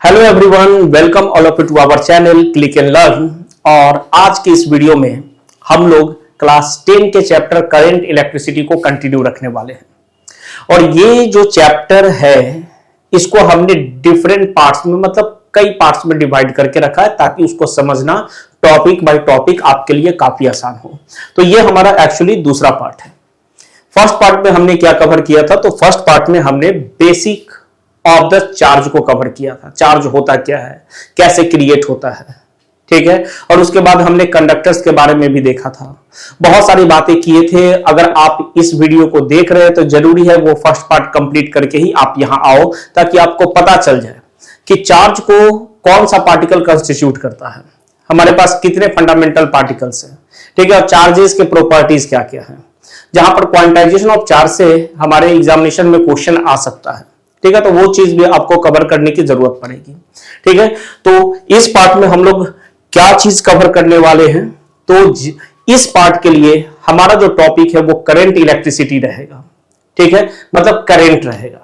Hello everyone, welcome all of you to our channel click and learn. और आज के इस वीडियो में हम लोग क्लास 10 के चैप्टर करंट इलेक्ट्रिसिटी को कंटिन्यू रखने वाले हैं। और ये जो चैप्टर है इसको हमने डिफरेंट पार्ट्स में, मतलब कई पार्ट्स में डिवाइड करके रखा है ताकि उसको समझना टॉपिक बाय टॉपिक आपके लिए काफी आसान हो। तो ये हमारा एक्चुअली दूसरा पार्ट है। फर्स्ट पार्ट में हमने क्या कवर किया था? तो फर्स्ट पार्ट में हमने बेसिक ऑफ द चार्ज को कवर किया था। चार्ज होता क्या है, कैसे क्रिएट होता है, ठीक है। और उसके बाद हमने कंडक्टर्स के बारे में भी देखा था, बहुत सारी बातें किए थे। अगर आप इस वीडियो को देख रहे हैं तो जरूरी है वो फर्स्ट पार्ट कंप्लीट करके ही आप यहां आओ, ताकि आपको पता चल जाए कि चार्ज को कौन सा पार्टिकल कंस्टिट्यूट करता है, हमारे पास कितने फंडामेंटल पार्टिकल्स हैं, ठीक है, और चार्जेस के प्रॉपर्टीज क्या क्या है। जहां पर क्वांटाइजेशन ऑफ चार्ज से हमारे एग्जामिनेशन में क्वेश्चन आ सकता है, ठीक है, तो वो चीज भी आपको कवर करने की जरूरत पड़ेगी, ठीक है। तो इस पार्ट में हम लोग क्या चीज कवर करने वाले हैं? तो इस पार्ट के लिए हमारा जो टॉपिक है वो करंट इलेक्ट्रिसिटी रहेगा, ठीक है, मतलब करंट रहेगा।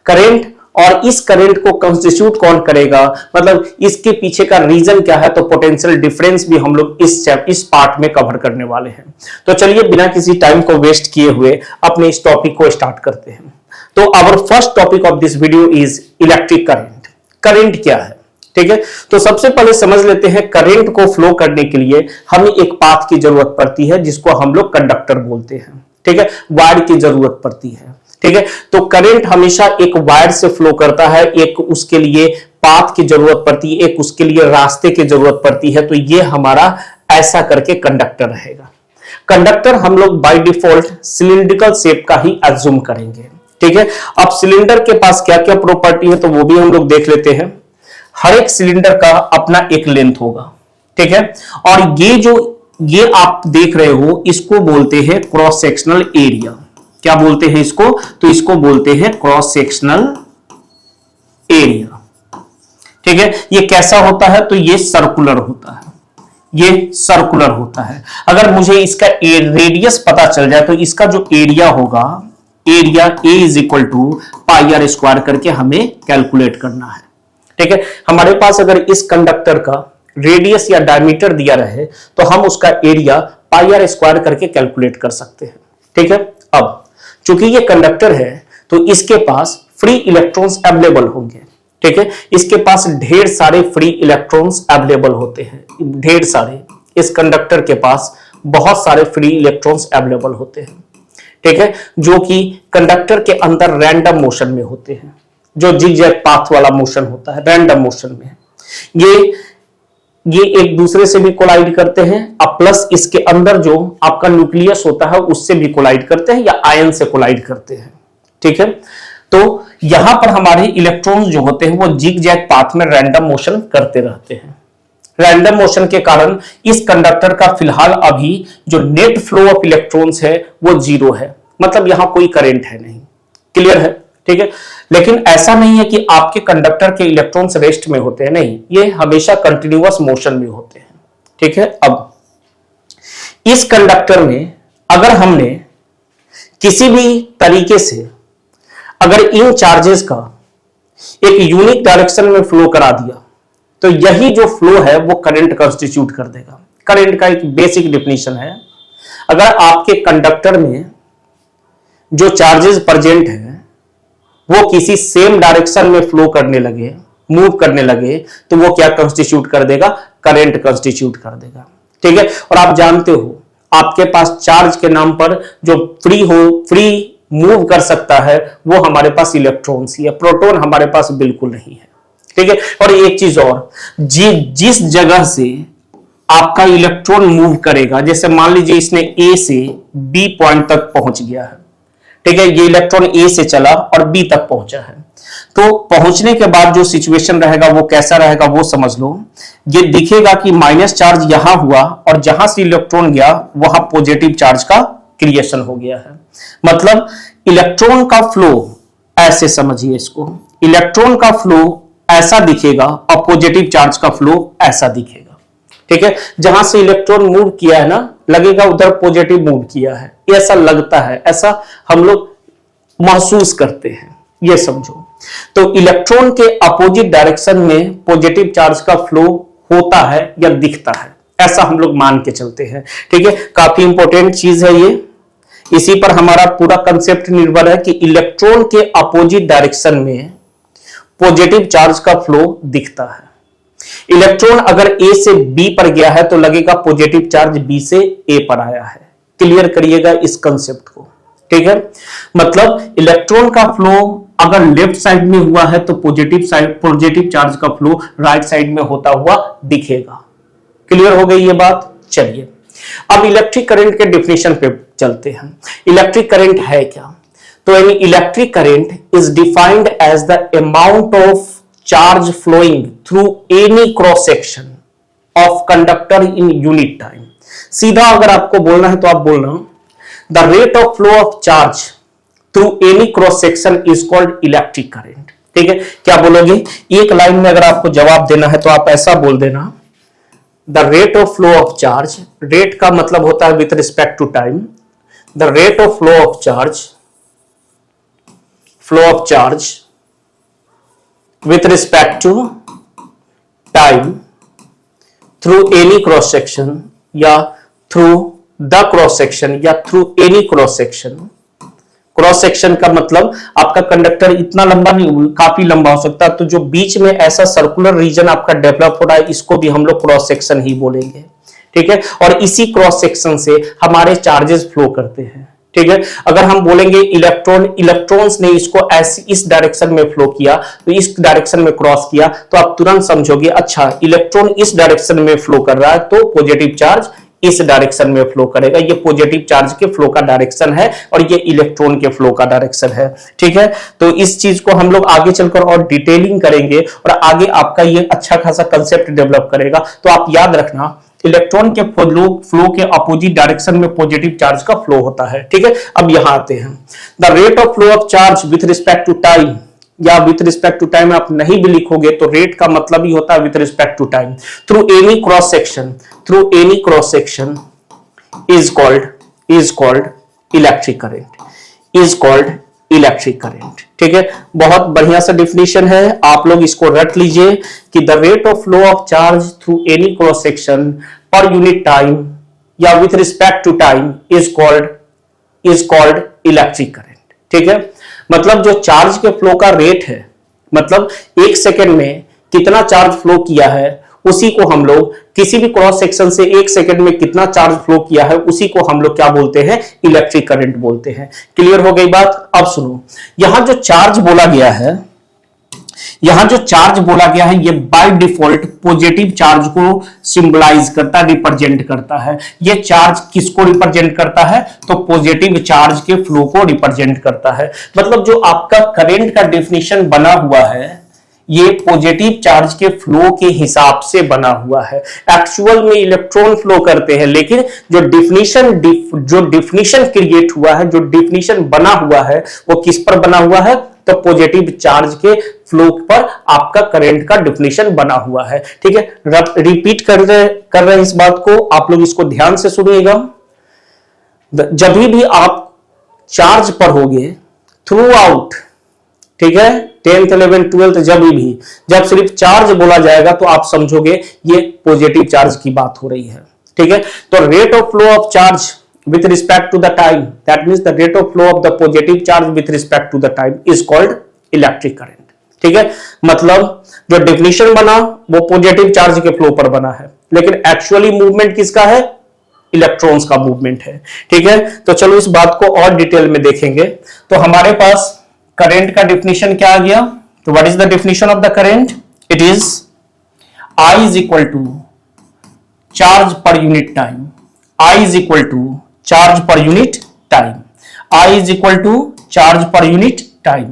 करंट, और इस करंट को कंस्टिट्यूट कौन करेगा, मतलब इसके पीछे का रीजन क्या है, तो पोटेंशियल डिफरेंस भी हम लोग इस पार्ट में कवर करने वाले हैं। तो चलिए बिना किसी टाइम को वेस्ट किए हुए अपने इस टॉपिक को स्टार्ट करते हैं। तो our first topic of this video is electric current. Current क्या है, ठीक है। तो सबसे पहले समझ लेते हैं, करंट को फ्लो करने के लिए हमें एक पाथ की जरूरत पड़ती है जिसको हम लोग कंडक्टर बोलते हैं, ठीक है, वायर की जरूरत पड़ती है, ठीक है। तो करंट हमेशा एक वायर से फ्लो करता है, एक उसके लिए पाथ की जरूरत पड़ती है, एक उसके लिए रास्ते की जरूरत पड़ती है। तो ये हमारा ऐसा करके कंडक्टर रहेगा। कंडक्टर हम लोग बाय डिफॉल्ट सिलिंड्रिकल शेप का ही एज्यूम करेंगे, ठीक है। अब सिलेंडर के पास क्या क्या प्रॉपर्टी है तो वो भी हम लोग देख लेते हैं। हर एक सिलेंडर का अपना एक लेंथ होगा, ठीक है। और ये आप देख रहे हो, इसको बोलते हैं क्रॉस सेक्शनल एरिया। क्या बोलते हैं इसको? तो इसको बोलते हैं क्रॉस सेक्शनल एरिया, ठीक है। ये कैसा होता है? तो ये सर्कुलर होता है, ये सर्कुलर होता है। अगर मुझे इसका रेडियस पता चल जाए तो इसका जो एरिया होगा, area A is equal to pi r square करके हमें कैलकुलेट करना है, ठीक है। हमारे पास अगर इस कंडक्टर का रेडियस या डायमीटर दिया रहे तो हम उसका एरिया पाई आर स्क्वायर करके कैलकुलेट कर सकते हैं, ठीक है। अब चूंकि ये कंडक्टर है तो इसके पास फ्री इलेक्ट्रॉन्स अवेलेबल होंगे, ठीक है। इसके पास ढेर सारे फ्री इलेक्ट्रॉन्स अवेलेबल होते हैं, ढेर सारे। इस कंडक्टर के पास बहुत सारे फ्री इलेक्ट्रॉन्स अवेलेबल होते हैं, ठीक है, जो कि कंडक्टर के अंदर रैंडम मोशन में होते हैं। जो जिगजैग पाथ वाला मोशन होता है, रैंडम मोशन में ये एक दूसरे से भी कोलाइड करते हैं, अब प्लस इसके अंदर जो आपका न्यूक्लियस होता है उससे भी कोलाइड करते हैं या आयन से कोलाइड करते हैं, ठीक है। तो यहां पर हमारे इलेक्ट्रॉन्स जो होते हैं वो जिगजैग पाथ में रैंडम मोशन करते रहते हैं। रैंडम मोशन के कारण इस कंडक्टर का फिलहाल अभी जो नेट फ्लो ऑफ इलेक्ट्रॉन्स है वो जीरो है, मतलब यहां कोई करंट है नहीं। क्लियर है, ठीक है। लेकिन ऐसा नहीं है कि आपके कंडक्टर के इलेक्ट्रॉन्स रेस्ट में होते हैं, नहीं, ये हमेशा कंटिन्यूअस मोशन में होते हैं, ठीक है। अब इस कंडक्टर में अगर हमने किसी भी तरीके से अगर इन चार्जेस का एक यूनिक डायरेक्शन में फ्लो करा दिया तो यही जो फ्लो है वो करंट कंस्टिट्यूट कर देगा। करंट का एक बेसिक डेफिनेशन है, अगर आपके कंडक्टर में जो चार्जेस प्रेजेंट है वो किसी सेम डायरेक्शन में फ्लो करने लगे, मूव करने लगे, तो वो क्या कंस्टिट्यूट कर देगा? करंट कंस्टिट्यूट कर देगा, ठीक है। और आप जानते हो आपके पास चार्ज के नाम पर जो फ्री मूव कर सकता है वो हमारे पास इलेक्ट्रॉन्स ही है, प्रोटॉन हमारे पास बिल्कुल नहीं है, ठीक है। और एक चीज और, जिस जगह से आपका इलेक्ट्रॉन मूव करेगा, जैसे मान लीजिए इसने ए से बी पॉइंट तक पहुंच गया है, ठीक है, ये इलेक्ट्रॉन ए से चला और बी तक पहुंचा है, तो पहुंचने के बाद जो सिचुएशन रहेगा वो कैसा रहेगा वो समझ लो। ये दिखेगा कि माइनस चार्ज यहां हुआ और जहां से इलेक्ट्रॉन गया वहां पॉजिटिव चार्ज का क्रिएशन हो गया है। मतलब इलेक्ट्रॉन का फ्लो, ऐसे समझिए इसको, इलेक्ट्रॉन का फ्लो ऐसा दिखेगा और पॉजिटिव चार्ज का फ्लो ऐसा दिखेगा, ठीक है। जहां से इलेक्ट्रॉन मूव किया है ना, लगेगा उधर पॉजिटिव मूव किया है, ऐसा लगता है, ऐसा हम लोग महसूस करते हैं, ये समझो। तो इलेक्ट्रॉन के अपोजिट डायरेक्शन में पॉजिटिव चार्ज का फ्लो होता है या दिखता है, ऐसा हम लोग मान के चलते हैं। ठीक है, काफी इंपॉर्टेंट चीज है ये, इसी पर हमारा पूरा कंसेप्ट निर्भर है कि इलेक्ट्रॉन के अपोजिट डायरेक्शन में पॉजिटिव चार्ज का फ्लो दिखता है। इलेक्ट्रॉन अगर ए से बी पर गया है तो लगेगा पॉजिटिव चार्ज बी से ए पर आया है। क्लियर करिएगा इस कंसेप्ट को। ठीक है, मतलब इलेक्ट्रॉन का फ्लो अगर लेफ्ट साइड में हुआ है तो पॉजिटिव चार्ज का फ्लो राइट साइड में होता हुआ दिखेगा। क्लियर हो गई ये बात। चलिए अब इलेक्ट्रिक करंट के डेफिनेशन पे चलते हैं। इलेक्ट्रिक करंट है क्या? तो यानी electric current is defined as the amount of charge flowing through any cross section of conductor in unit time. सीधा अगर आपको बोलना है तो आप बोलना the rate of flow of charge through any cross section is called electric current. ठीक है, क्या बोलोगे? एक लाइन में अगर आपको जवाब देना है तो आप ऐसा बोल देना, the rate of flow of charge, rate का मतलब होता है with respect to time, the rate of flow of charge with respect to time through any cross section या through the cross section या through any cross section। Cross section का मतलब आपका conductor इतना लंबा नहीं, काफी लंबा हो सकता है, तो जो बीच में ऐसा सर्कुलर रीजन आपका डेवलप हो रहा है इसको भी हम लोग क्रॉस सेक्शन ही बोलेंगे। ठीक है, और इसी क्रॉस सेक्शन से हमारे चार्जेस फ्लो करते हैं। ठीक है, अगर हम बोलेंगे इलेक्ट्रॉन्स ने इसको ऐसे इस डायरेक्शन में फ्लो किया, तो इस डायरेक्शन में क्रॉस किया, तो आप तुरंत समझोगे अच्छा इलेक्ट्रॉन इस डायरेक्शन में फ्लो कर रहा है तो पॉजिटिव चार्ज इस डायरेक्शन में फ्लो करेगा। ये पॉजिटिव चार्ज के फ्लो का डायरेक्शन है और ये इलेक्ट्रॉन के फ्लो का डायरेक्शन है। ठीक है, तो इस चीज को हम लोग आगे चलकर और डिटेलिंग करेंगे और आगे आपका ये अच्छा खासा कंसेप्ट डेवलप करेगा। तो आप याद रखना इलेक्ट्रॉन के फ्लो के अपोजिट डायरेक्शन में पॉजिटिव चार्ज का फ्लो होता है। ठीक है, अब यहां आते हैं, the rate of flow of charge with respect to time, या विथ रिस्पेक्ट टू टाइम आप नहीं भी लिखोगे तो रेट का मतलब ही होता है with respect to time, through any cross section is called electric current. ठीक है, बहुत बढ़िया सा डिफिनेशन है, आप लोग इसको रट लीजिए कि the rate of flow of charge through any cross section per unit time या with respect to time is called electric current. ठीक है, मतलब जो चार्ज के फ्लो का रेट है, मतलब एक सेकेंड में कितना चार्ज फ्लो किया है उसी को हम लोग किसी भी क्रॉस सेक्शन से एक सेकंड में कितना चार्ज फ्लो किया है उसी को हम लोग क्या बोलते हैं? इलेक्ट्रिक करंट बोलते हैं। क्लियर हो गई बात। अब सुनो, यहां जो चार्ज बोला गया है ये बाय डिफॉल्ट पॉजिटिव चार्ज को सिंबलाइज करता है, रिप्रेजेंट करता है। ये चार्ज किसको रिप्रेजेंट करता है? तो पॉजिटिव चार्ज के फ्लो को रिप्रेजेंट करता है। मतलब जो आपका करंट का डेफिनेशन बना हुआ है ये पॉजिटिव चार्ज के फ्लो के हिसाब से बना हुआ है। एक्चुअल में इलेक्ट्रॉन फ्लो करते हैं, लेकिन जो डिफिनीशन क्रिएट हुआ है, जो डिफिनीशन बना हुआ है वो किस पर बना हुआ है? तो पॉजिटिव चार्ज के फ्लो पर आपका करंट का डिफिनीशन बना हुआ है। ठीक है, रिपीट कर रहे हैं इस बात को, आप लोग इसको ध्यान से सुनिएगा। जब भी आप चार्ज पर होगे थ्रू आउट, ठीक है, 10th 11th 12th जब सिर्फ चार्ज बोला जाएगा तो आप समझोगे ये पॉजिटिव चार्ज की बात हो रही है। ठीक है, तो rate of flow of charge with respect to the time, that means the rate of flow of the positive charge with respect to the time is called electric current। ठीक है, मतलब जो डेफिनेशन बना वो पॉजिटिव चार्ज के flow पर बना है, लेकिन एक्चुअली मूवमेंट किसका है? इलेक्ट्रॉन्स का मूवमेंट है। ठीक है, तो चलो इस बात को और डिटेल में देखेंगे। तो हमारे पास करंट का डेफिनेशन क्या आ गया? तो what is the definition of the current? It is I is equal to charge पर unit time, I is equal to charge पर unit time, I is equal to charge पर यूनिट टाइम।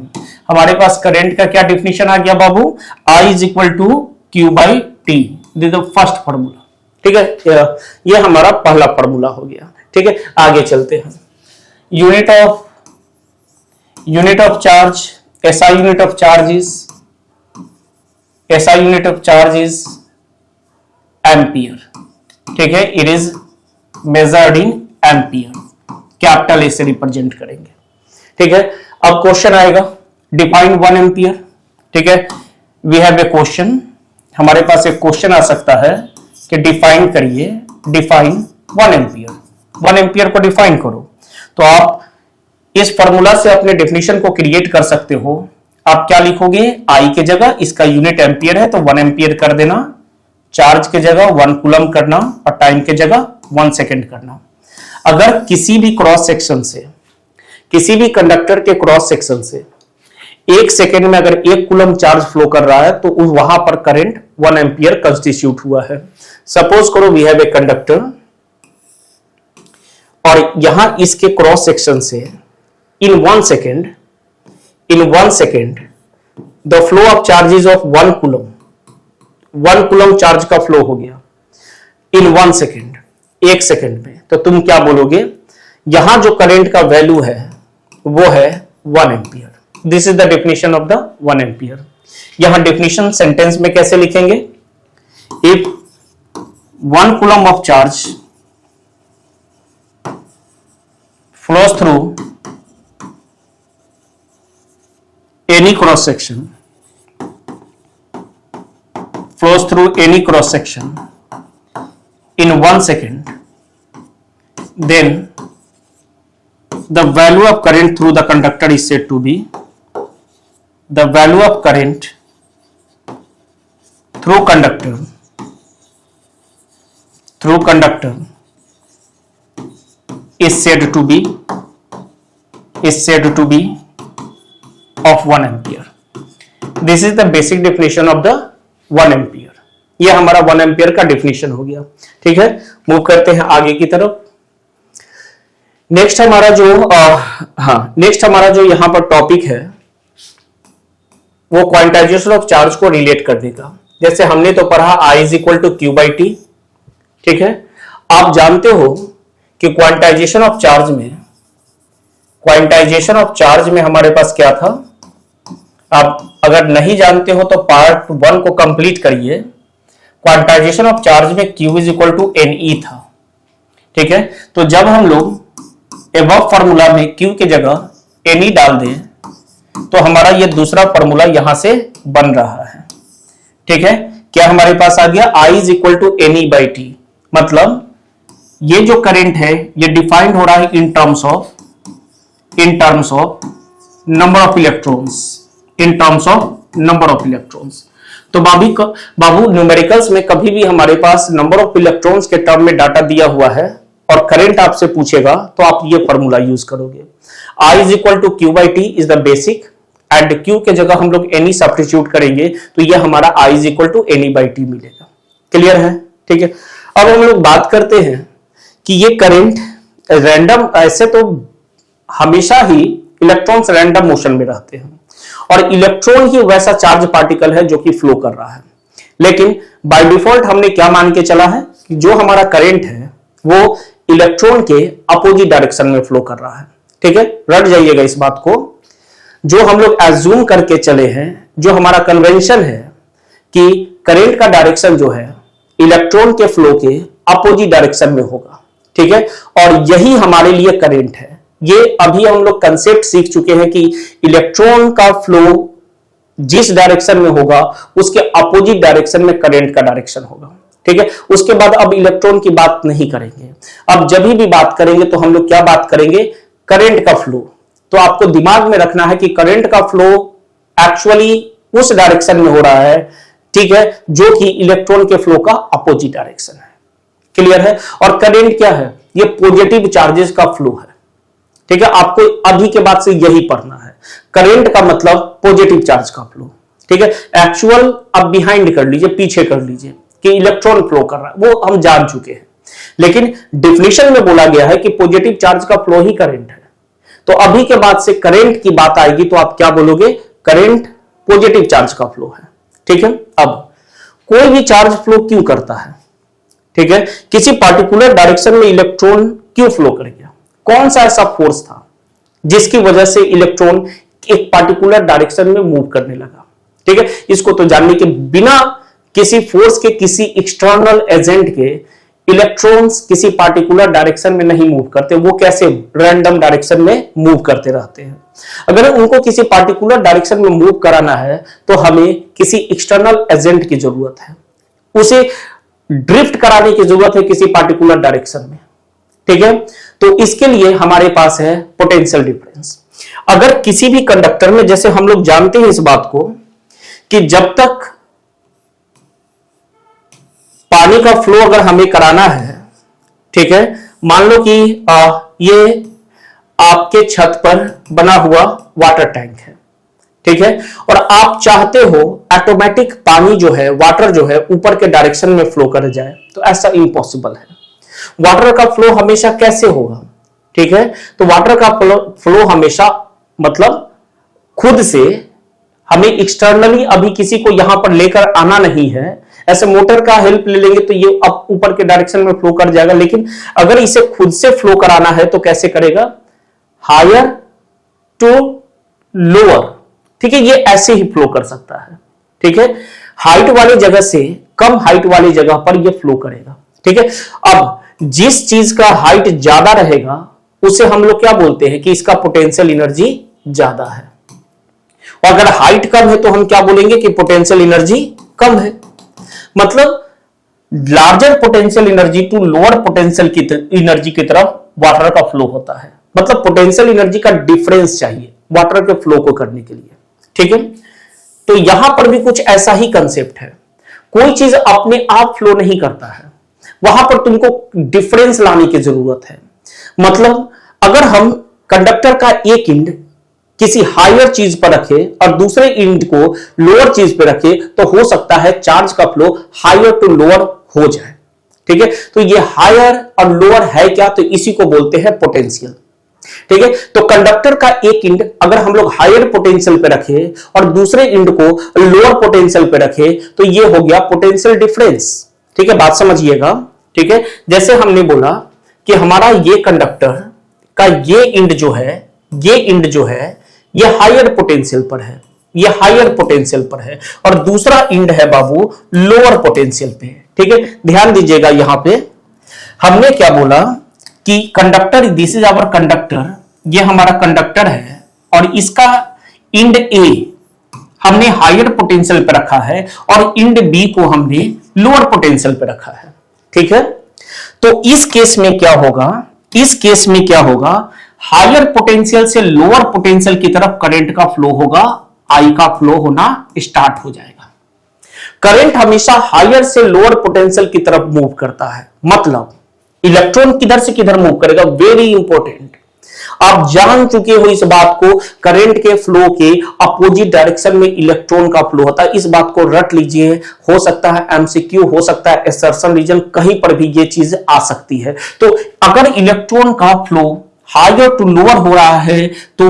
हमारे पास current का क्या definition आ गया बाबू? I is equal to Q by T, this the first formula. ठीक है, ये हमारा पहला फॉर्मूला हो गया। ठीक है, आगे चलते हैं। Unit of charge, SI unit of charge is ampere. ठीक है, it is measured in ampere, capital A से रिप्रेजेंट करेंगे। ठीक है, अब क्वेश्चन आएगा डिफाइन 1 एम्पियर। ठीक है, वी हैव ए क्वेश्चन, हमारे पास एक क्वेश्चन आ सकता है कि डिफाइन करिए, डिफाइन 1 एम्पियर। 1 एम्पियर को डिफाइन करो। तो आप इस फॉर्मूला से अपने डेफिनेशन को क्रिएट कर सकते हो। आप क्या लिखोगे, आई के जगह इसका यूनिट एम्पियर है तो 1 एम्पियर कर देना, चार्ज के जगह 1 कूलम करना और टाइम के जगह 1 सेकेंड करना। अगर किसी भी क्रॉस सेक्शन से, किसी भी कंडक्टर के क्रॉस सेक्शन से 1 सेकेंड में अगर 1 कूलम चार्ज फ्लो कर रहा है तो वहां पर करंट 1 एम्पियर कंस्टिट्यूट हुआ है। सपोज करो वी हैव ए कंडक्टर और यहां इसके क्रॉस सेक्शन से इन 1 second the flow of charges of 1 coulomb, 1 coulomb charge का फ्लो हो गया इन 1 सेकेंड, 1 सेकेंड में। तो तुम क्या बोलोगे, यहां जो करंट का वैल्यू है वो है 1 ampere. This is the definition of the 1 ampere. यहां डेफिनेशन सेंटेंस में कैसे लिखेंगे, if 1 coulomb of charge flows through any cross section, flows through any cross section in 1 second, then the value of current through the conductor is said to be, the value of current through conductor is said to be of 1 ampere. This is the basic definition of the 1 ampere. ये हमारा 1 ampere का definition हो गया। ठीक है, move करते हैं आगे की तरफ। नेक्स्ट हमारा जो यहां पर टॉपिक है वो क्वांटाइजेशन ऑफ चार्ज को रिलेट कर देगा। जैसे हमने तो पढ़ा I is equal to Q by T. ठीक है, आप जानते हो कि क्वांटाइजेशन ऑफ चार्ज में हमारे पास क्या था। आप अगर नहीं जानते हो तो पार्ट 1 को कंप्लीट करिए। क्वांटाइजेशन ऑफ चार्ज में Q is equal to NE था। ठीक है, तो जब हम लोग एबव फॉर्मूला में Q की जगह NE डाल दें तो हमारा ये दूसरा फॉर्मूला यहां से बन रहा है। ठीक है, क्या हमारे पास आ गया I is equal to NE by T. मतलब ये जो करंट है ये डिफाइंड हो रहा है in terms of number of electrons, तो बाबू न्यूमेरिकल्स में कभी भी हमारे पास नंबर ऑफ इलेक्ट्रॉन्स के टर्म में डाटा दिया हुआ है और करंट आपसे पूछेगा तो आप ये फॉर्मूला यूज करोगे। I is equal to Q by T is the basic and Q के जगह हम लोग NE सब्स्टिट्यूट करेंगे तो ये हमारा I is equal to NE by T मिलेगा। क्लियर है? ठीक है, अब हम लोग बात करते हैं कि ये करंट रैंडम, ऐसे तो हमेशा ही इलेक्ट्रॉन्स रैंडम मोशन में रहते हैं और इलेक्ट्रॉन ही वैसा चार्ज पार्टिकल है जो कि फ्लो कर रहा है। लेकिन बाय डिफॉल्ट हमने क्या मान के चला है कि जो हमारा करंट है वो इलेक्ट्रॉन के अपोजिट डायरेक्शन में फ्लो कर रहा है। ठीक है, रट जाइएगा इस बात को। जो हम लोग एज्यूम करके चले हैं, जो हमारा कन्वेंशन है कि करंट का डायरेक्शन जो है इलेक्ट्रॉन के फ्लो के अपोजिट डायरेक्शन में होगा। ठीक है, और यही हमारे लिए करंट है। ये अभी हम लोग कंसेप्ट सीख चुके हैं कि इलेक्ट्रॉन का फ्लो जिस डायरेक्शन में होगा उसके अपोजिट डायरेक्शन में करंट का डायरेक्शन होगा। ठीक है, उसके बाद अब इलेक्ट्रॉन की बात नहीं करेंगे। अब जब भी बात करेंगे तो हम लोग क्या बात करेंगे, करंट का फ्लो। तो आपको दिमाग में रखना है कि करंट का फ्लो एक्चुअली उस डायरेक्शन में हो रहा है, ठीक है, जो कि इलेक्ट्रॉन के फ्लो का अपोजिट डायरेक्शन है। क्लियर है? और करंट क्या है, ये पॉजिटिव चार्जेस का फ्लो है। ठीक है, आपको अभी के बाद से यही पढ़ना है। करंट का मतलब पॉजिटिव चार्ज का फ्लो। ठीक है, एक्चुअल अब बिहाइंड कर लीजिए, पीछे कर लीजिए कि इलेक्ट्रॉन फ्लो कर रहा है, वो हम जान चुके हैं। लेकिन डिफिनेशन में बोला गया है कि पॉजिटिव चार्ज का फ्लो ही करंट है। तो अभी के बाद से करंट की बात आएगी तो आप क्या बोलोगे, करंट पॉजिटिव चार्ज का फ्लो है। ठीक है, अब कोई भी चार्ज फ्लो क्यों करता है? ठीक है, किसी पार्टिकुलर डायरेक्शन में इलेक्ट्रॉन क्यों फ्लो कर गया? कौन सा ऐसा फोर्स था जिसकी वजह से इलेक्ट्रॉन एक पार्टिकुलर डायरेक्शन में मूव करने लगा? ठीक है, इसको तो जानने के बिना किसी फोर्स के, किसी एक्सटर्नल एजेंट के इलेक्ट्रॉन्स किसी पार्टिकुलर डायरेक्शन में नहीं मूव करते, वो कैसे रैंडम डायरेक्शन में मूव करते रहते हैं। अगर उनको किसी पार्टिकुलर डायरेक्शन में मूव कराना है तो हमें किसी एक्सटर्नल एजेंट की जरूरत है, उसे ड्रिफ्ट कराने की जरूरत है किसी पार्टिकुलर डायरेक्शन में, ठीक है। तो इसके लिए हमारे पास है पोटेंशियल डिफरेंस। अगर किसी भी कंडक्टर में, जैसे हम लोग जानते हैं इस बात को कि जब तक पानी का फ्लो अगर हमें कराना है, ठीक है, मान लो कि ये आपके छत पर बना हुआ वाटर टैंक है, ठीक है, और आप चाहते हो ऑटोमेटिक पानी जो है, वाटर जो है ऊपर के डायरेक्शन में फ्लो कर जाए, तो ऐसा इम्पॉसिबल है। वाटर का फ्लो हमेशा कैसे होगा, ठीक है, तो वाटर का फ्लो हमेशा मतलब खुद से, हमें एक्सटर्नली अभी किसी को यहां पर लेकर आना नहीं है, ऐसे मोटर का हेल्प ले लेंगे तो ये अब ऊपर के डायरेक्शन में फ्लो कर जाएगा, लेकिन अगर इसे खुद से फ्लो कराना है तो कैसे करेगा, हायर टू लोअर, ठीक है, ये ऐसे ही फ्लो कर सकता है, ठीक है, हाइट वाली जगह से कम हाइट वाली जगह पर ये फ्लो करेगा, ठीक है। अब जिस चीज का हाइट ज्यादा रहेगा उसे हम लोग क्या बोलते हैं कि इसका पोटेंशियल एनर्जी ज्यादा है, और अगर हाइट कम है तो हम क्या बोलेंगे कि पोटेंशियल एनर्जी कम है। मतलब larger potential energy to lower potential energy की तरफ वाटर का फ्लो होता है, मतलब पोटेंशियल एनर्जी का डिफरेंस चाहिए वाटर के फ्लो को करने के लिए, ठीक है। तो यहां पर भी कुछ ऐसा ही कंसेप्ट है, कोई चीज अपने आप फ्लो नहीं करता है, वहां पर तुमको डिफरेंस लाने की जरूरत है। मतलब अगर हम कंडक्टर का एक एंड किसी हायर चीज पर रखे और दूसरे एंड को लोअर चीज पर रखे तो हो सकता है चार्ज का फ्लो हायर टू लोअर हो जाए, ठीक है। तो ये हायर और लोअर है क्या, तो इसी को बोलते हैं पोटेंशियल, ठीक है। तो कंडक्टर का एक एंड अगर हम लोग हायर पोटेंशियल पे रखे और दूसरे एंड को लोअर पोटेंशियल पे रखे तो ये हो गया पोटेंशियल डिफरेंस, ठीक है, बात समझिएगा, ठीक है। जैसे हमने बोला कि हमारा ये कंडक्टर का ये एंड जो है, ये एंड जो है ये हायर पोटेंशियल पर है, ये हायर पोटेंशियल पर है, और दूसरा एंड है बाबू लोअर पोटेंशियल पे, ठीक है। ध्यान दीजिएगा, यहां पे हमने क्या बोला कि conductor, this is our conductor, ये हमारा कंडक्टर है और इसका एंड ए हमने हायर पोटेंशियल पे रखा है और एंड बी को हमने लोअर पोटेंशियल पे रखा है, ठीक है। तो इस केस में क्या होगा, इस केस में क्या होगा, हायर पोटेंशियल से लोअर पोटेंशियल की तरफ करंट का फ्लो होगा, आई का फ्लो होना स्टार्ट हो जाएगा। करंट हमेशा हायर से लोअर पोटेंशियल की तरफ मूव करता है, मतलब इलेक्ट्रॉन किधर से किधर मूव करेगा, वेरी इंपॉर्टेंट। आप जान चुके हो इस बात को, करंट के फ्लो के अपोजिट डायरेक्शन में इलेक्ट्रॉन का फ्लो होता है, इस बात को रट लीजिए। हो सकता है एमसीक्यू, हो सकता है असर्शन रीजन, कहीं पर भी ये चीज आ सकती है। तो अगर इलेक्ट्रॉन का फ्लो हायर टू लोअर हो रहा है तो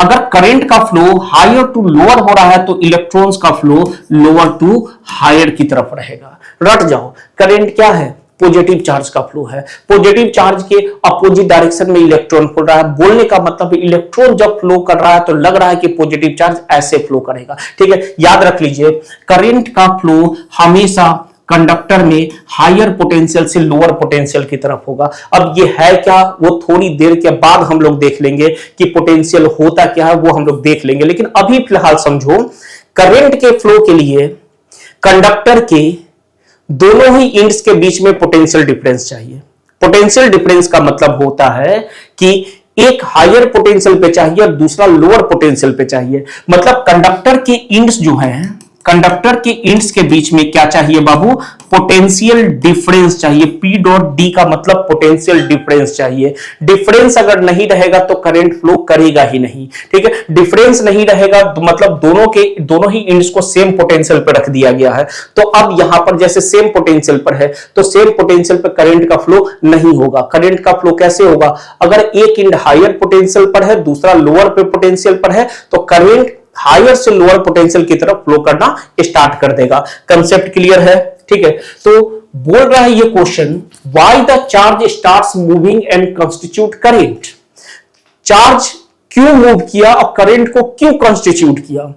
अगर करंट का फ्लो हायर टू लोअर हो रहा है तो इलेक्ट्रॉन्स का फ्लो लोअर टू हायर की तरफ रहेगा। रट जाओ, करंट क्या है, पॉजिटिव चार्ज का फ्लो है, पॉजिटिव चार्ज के अपोजिट डायरेक्शन में इलेक्ट्रॉन फ्लो रहा है। बोलने का मतलब इलेक्ट्रॉन जब फ्लो कर रहा है तो लग रहा है कि पॉजिटिव चार्ज ऐसे फ्लो करेगा, ठीक है। याद रख लीजिए, करंट का फ्लो हमेशा कंडक्टर में हायर पोटेंशियल से लोअर पोटेंशियल की तरफ होगा। अब ये है क्या, वो थोड़ी देर के बाद हम लोग देख लेंगे कि पोटेंशियल होता क्या है, वो हम लोग देख लेंगे। लेकिन अभी फिलहाल समझो, करंट के फ्लो के लिए कंडक्टर के दोनों ही एंड्स के बीच में पोटेंशियल डिफरेंस चाहिए। पोटेंशियल डिफरेंस का मतलब होता है कि एक हायर पोटेंशियल पे चाहिए और दूसरा लोअर पोटेंशियल पे चाहिए। मतलब कंडक्टर के एंड्स जो हैं, कंडक्टर के एंड्स के बीच में क्या चाहिए बाबू, पोटेंशियल डिफरेंस चाहिए। पी डॉट डी का मतलब पोटेंशियल डिफरेंस चाहिए। डिफरेंस अगर नहीं रहेगा तो करंट फ्लो करेगा ही नहीं, ठीक है। डिफरेंस नहीं रहेगा तो मतलब दोनों ही एंड्स को सेम पोटेंशियल पर रख दिया गया है। तो अब यहां पर जैसे सेम पोटेंशियल पर है तो सेम पोटेंशियल पर करंट का फ्लो नहीं होगा। करंट का फ्लो कैसे होगा, अगर एक एंड हायर पोटेंशियल पर है, दूसरा लोअर पे पोटेंशियल पर है, तो करंट हायर से लोअर पोटेंशियल की तरफ फ्लो करना स्टार्ट कर देगा। कंसेप्ट क्लियर है, ठीक है। तो बोल रहा है ये question, why the charge starts moving and constitute current. Charge क्यों मूव किया और करंट को क्यों कंस्टिट्यूट किया।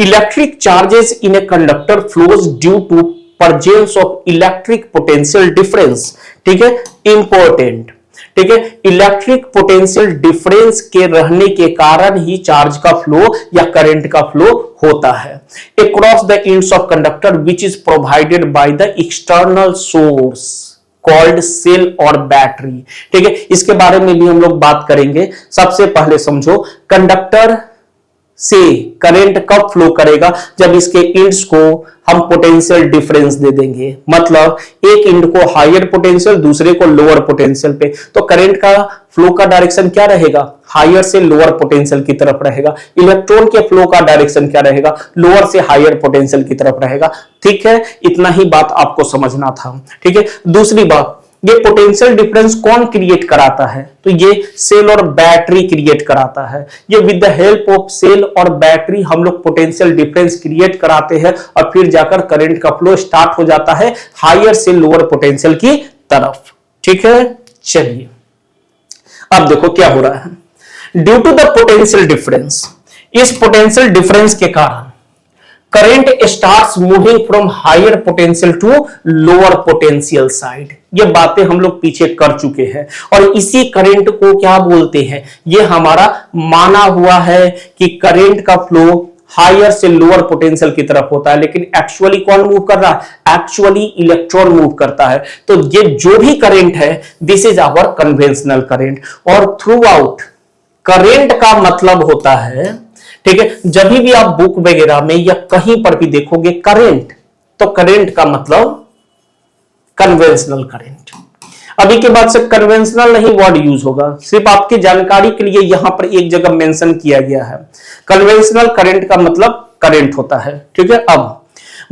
Electric charges in a conductor flows due to presence of electric potential difference, ठीक है, इंपॉर्टेंट, ठीक है, इलेक्ट्रिक पोटेंशियल डिफरेंस के रहने के कारण ही चार्ज का फ्लो या करंट का फ्लो होता है across the ends of conductor which is provided by the external source called cell और बैटरी, ठीक है। इसके बारे में भी हम लोग बात करेंगे। सबसे पहले समझो कंडक्टर से करंट कब फ्लो करेगा, जब इसके इंड्स को हम पोटेंशियल डिफरेंस दे देंगे, मतलब एक इंड को हायर पोटेंशियल दूसरे को लोअर पोटेंशियल पे, तो करंट का फ्लो का डायरेक्शन क्या रहेगा, हायर से लोअर पोटेंशियल की तरफ रहेगा। इलेक्ट्रॉन के फ्लो का डायरेक्शन क्या रहेगा, लोअर से हायर पोटेंशियल की तरफ रहेगा। ठीक है, इतना ही बात आपको समझना था। ठीक है, दूसरी बात, ये पोटेंशियल डिफरेंस कौन क्रिएट कराता है, तो ये सेल और बैटरी क्रिएट कराता है। ये with the help of cell और बैटरी हम लोग पोटेंशियल डिफरेंस क्रिएट कराते हैं और फिर जाकर करंट का फ्लो स्टार्ट हो जाता है हायर से लोअर पोटेंशियल की तरफ। ठीक है, चलिए अब देखो क्या हो रहा है। Due to the potential difference, इस पोटेंशियल डिफरेंस के कारण current starts moving from higher potential to lower potential side. ये बातें हम लोग पीछे कर चुके हैं और इसी करंट को क्या बोलते हैं, ये हमारा माना हुआ है कि करंट का फ्लो हायर से लोअर पोटेंशियल की तरफ होता है, लेकिन एक्चुअली कौन मूव कर रहा है, एक्चुअली इलेक्ट्रॉन मूव करता है। तो ये जो भी करंट है this is our conventional current. और थ्रू आउट करंट का मतलब होता है, ठीक है, जब भी आप बुक वगैरह में या कहीं पर भी देखोगे करंट, तो करंट का मतलब कन्वेंशनल करंट। अभी के बाद से कन्वेंशनल नहीं वर्ड यूज होगा, सिर्फ आपकी जानकारी के लिए यहां पर एक जगह मेंशन किया गया है। कन्वेंशनल करंट का मतलब करंट होता है। ठीक है, अब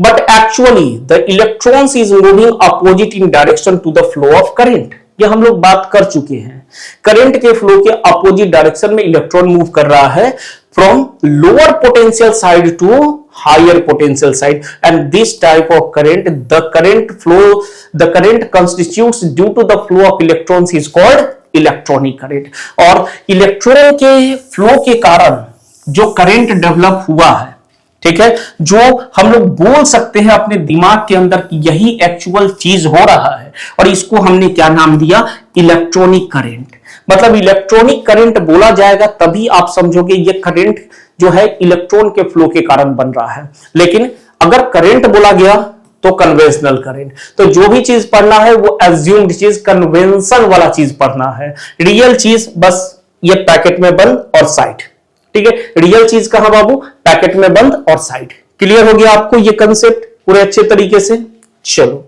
but actually the electrons is moving opposite in direction to the flow of current. ये हम लोग बात कर चुके हैं, करंट के फ्लो के अपोजिट डायरेक्शन में इलेक्ट्रॉन मूव कर रहा है from lower potential side to higher potential side, and this type of current, the current constitutes due to the flow of electrons is called electronic current। और electron के flow के कारण जो current develop हुआ है, ठीक है, जो हम लोग बोल सकते हैं अपने दिमाग के अंदर कि यही एक्चुअल चीज हो रहा है, और इसको हमने क्या नाम दिया, इलेक्ट्रॉनिक करंट। मतलब इलेक्ट्रॉनिक करंट बोला जाएगा तभी आप समझोगे ये करंट जो है इलेक्ट्रॉन के फ्लो के कारण बन रहा है। लेकिन अगर करंट बोला गया तो कन्वेंशनल करंट। तो जो भी चीज पढ़ना है वो एज्यूम्ड चीज, कन्वेंशन वाला चीज पढ़ना है। रियल चीज बस ये पैकेट में बंद और साइड। ठीक है, रियल चीज कहां बाबू, पैकेट में बंद और साइड। क्लियर हो गया आपको ये कंसेप्ट पूरे अच्छे तरीके से। चलो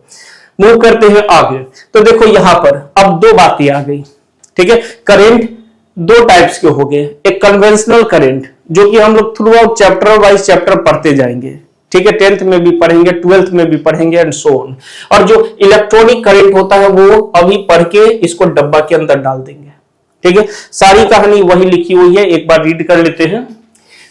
मूव करते हैं आगे। तो देखो यहां पर अब दो बातें आ गई। ठीक है, करंट दो टाइप्स के हो गए, एक कन्वेंशनल करंट जो कि हम लोग through out chapter wise chapter पढ़ते जाएंगे। ठीक है, 10th में भी पढ़ेंगे, 12th में भी पढ़ेंगे एंड सो ऑन। और जो इलेक्ट्रॉनिक करंट होता है वो अभी पढ़ के इसको डब्बा के अंदर डाल देंगे। ठीक है, सारी कहानी वही लिखी हुई है, एक बार रीड कर लेते हैं।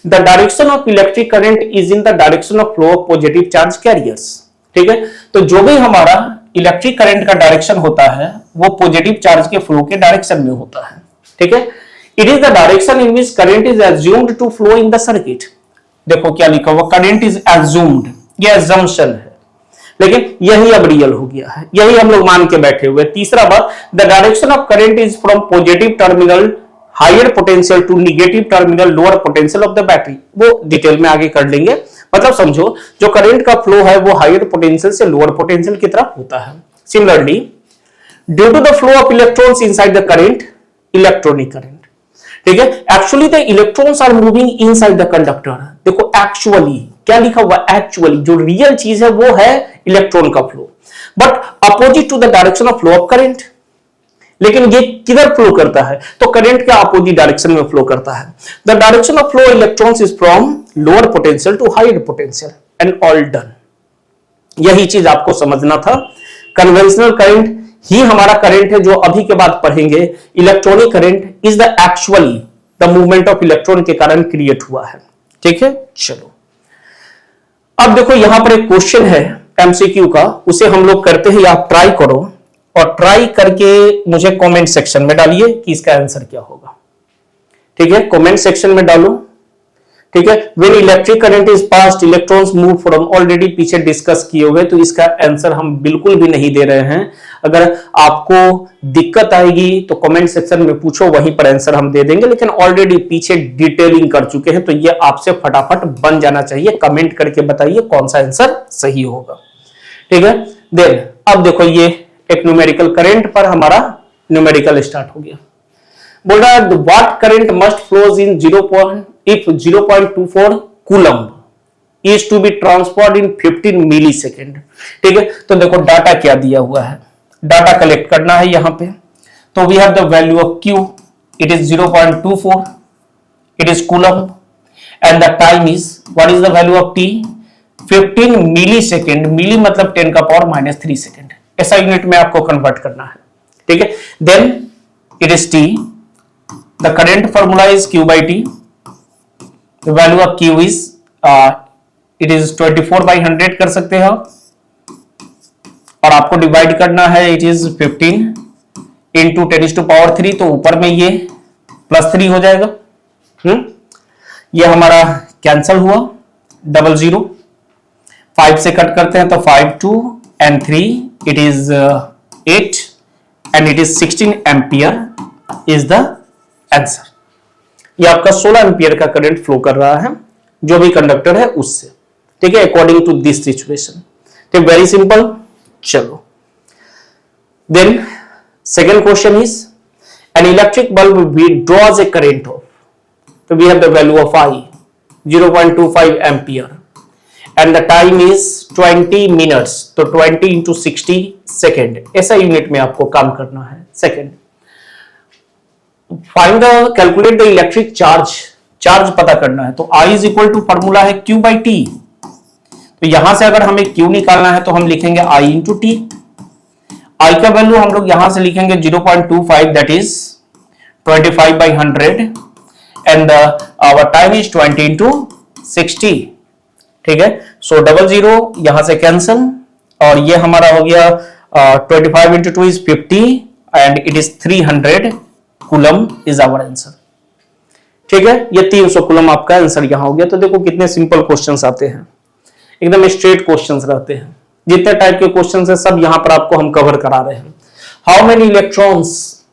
The direction of electric current is in the direction of flow of positive charge carriers. ठीक है, तो जो भी हमारा इलेक्ट्रिक करंट का डायरेक्शन होता है वो पॉजिटिव चार्ज के फ्लो के डायरेक्शन में होता है। ठीक है, it is the direction in which current is assumed to flow in the circuit. देखो क्या लिखा हुआ, करंट इज एज्यूम्ड, ये एजम्पशन है, लेकिन यही अब रियल हो गया है, यही हम लोग मान के बैठे हुए। तीसरा बात, the direction of current is from positive terminal higher potential to negative terminal lower potential of the battery. वो डिटेल में आगे कर लेंगे। मतलब समझो जो करंट का फ्लो है वो हायर पोटेंशियल से लोअर पोटेंशियल की तरफ होता है। Similarly due to the flow of electrons inside the current, electronic current. ठीक है, actually the electrons are moving inside the conductor. देखो एक्चुअली क्या लिखा हुआ, एक्चुअली जो रियल चीज है वो है इलेक्ट्रॉन का flow, but opposite to the direction of flow of current. लेकिन ये किधर फ्लो करता है, तो करंट के अपोजिट डायरेक्शन में फ्लो करता है। The direction of flow electrons is from lower potential to higher potential and all done. यही चीज आपको समझना था। कन्वेंशनल करंट ही हमारा करंट है जो अभी के बाद पढ़ेंगे। Electronic current is the actually the movement of electron के कारण क्रिएट हुआ है। ठीक है, चलो अब देखो यहां पर एक क्वेश्चन है एमसीक्यू का, उसे हम लोग करते हैं, आप ट्राई करो और ट्राई करके मुझे कमेंट सेक्शन में डालिए कि इसका आंसर क्या होगा। ठीक है, कमेंट सेक्शन में डालो, ठीक है, when electric current is passed electrons move from, already पीछे डिस्कस किए हुए, तो इसका आंसर हम बिल्कुल भी नहीं दे रहे हैं। अगर आपको दिक्कत आएगी तो कमेंट सेक्शन में पूछो, वहीं पर आंसर हम दे देंगे, लेकिन ऑलरेडी पीछे डिटेलिंग कर चुके हैं, तो ये आपसे फटाफट बन जाना चाहिए। कमेंट करके बताइए कौन सा आंसर सही होगा। ठीक है, देन अब देखो ये एक न्यूमेरिकल करंट पर हमारा न्यूमेरिकल स्टार्ट हो गया। बोल रहा है what current must flows in 0.24 coulomb is to be transferred in 15 milli second. ठीक है, तो देखो डाटा क्या दिया हुआ है, डाटा कलेक्ट करना है यहां पे। तो we have the value of Q, it is 0.24, it is coulomb, and the time is, what is the value of T, 15 milli second, milli मतलब 10 का पावर -3 सेकेंड, ऐसा यूनिट में आपको कन्वर्ट करना है। ठीक है, then it is T, the current formula is Q by T, the value of Q is it is 24/100 कर सकते हैं आप, और आपको डिवाइड करना है, इट इज 15 इंटू 10⁻3, तो ऊपर में ये +3 हो जाएगा। ये हमारा कैंसल हुआ, 00, 5 से कट करते हैं तो 5 2 and 3, it is 8 and it is 16 ampere is the answer। ये आपका 16 एम्पियर का करंट फ्लो कर रहा है जो भी कंडक्टर है उससे। ठीक है, अकॉर्डिंग टू दिस सिचुएशन। ठीक, वेरी सिंपल। चलो then second question is an electric bulb we draws a current of, तो we have the value of I 0.25 ampere and the time is 20 minutes, तो 20 into 60 second, ऐसा unit में आपको काम करना है। Second, find the calculate the electric charge, charge पता करना है, तो I is equal to formula है Q by T, तो यहां से अगर हमें Q निकालना है तो हम लिखेंगे I इंटू T। I का वैल्यू हम लोग यहां से लिखेंगे 0.25, that is 25/100 and our time is 20 into 60। ठीक है, सो 00 यहां से कैंसल, और ये हमारा हो गया 25 into 2 is 50 and it is 300 coulomb is our answer. ठीक है, ये 300 कूलम आपका आंसर यहां हो गया। तो देखो कितने सिंपल क्वेश्चंस आते हैं, एकदम स्ट्रेट क्वेश्चंस रहते हैं। जितने टाइप के क्वेश्चंस है सब यहां पर आपको हम कवर करा रहे हैं। How many electrons,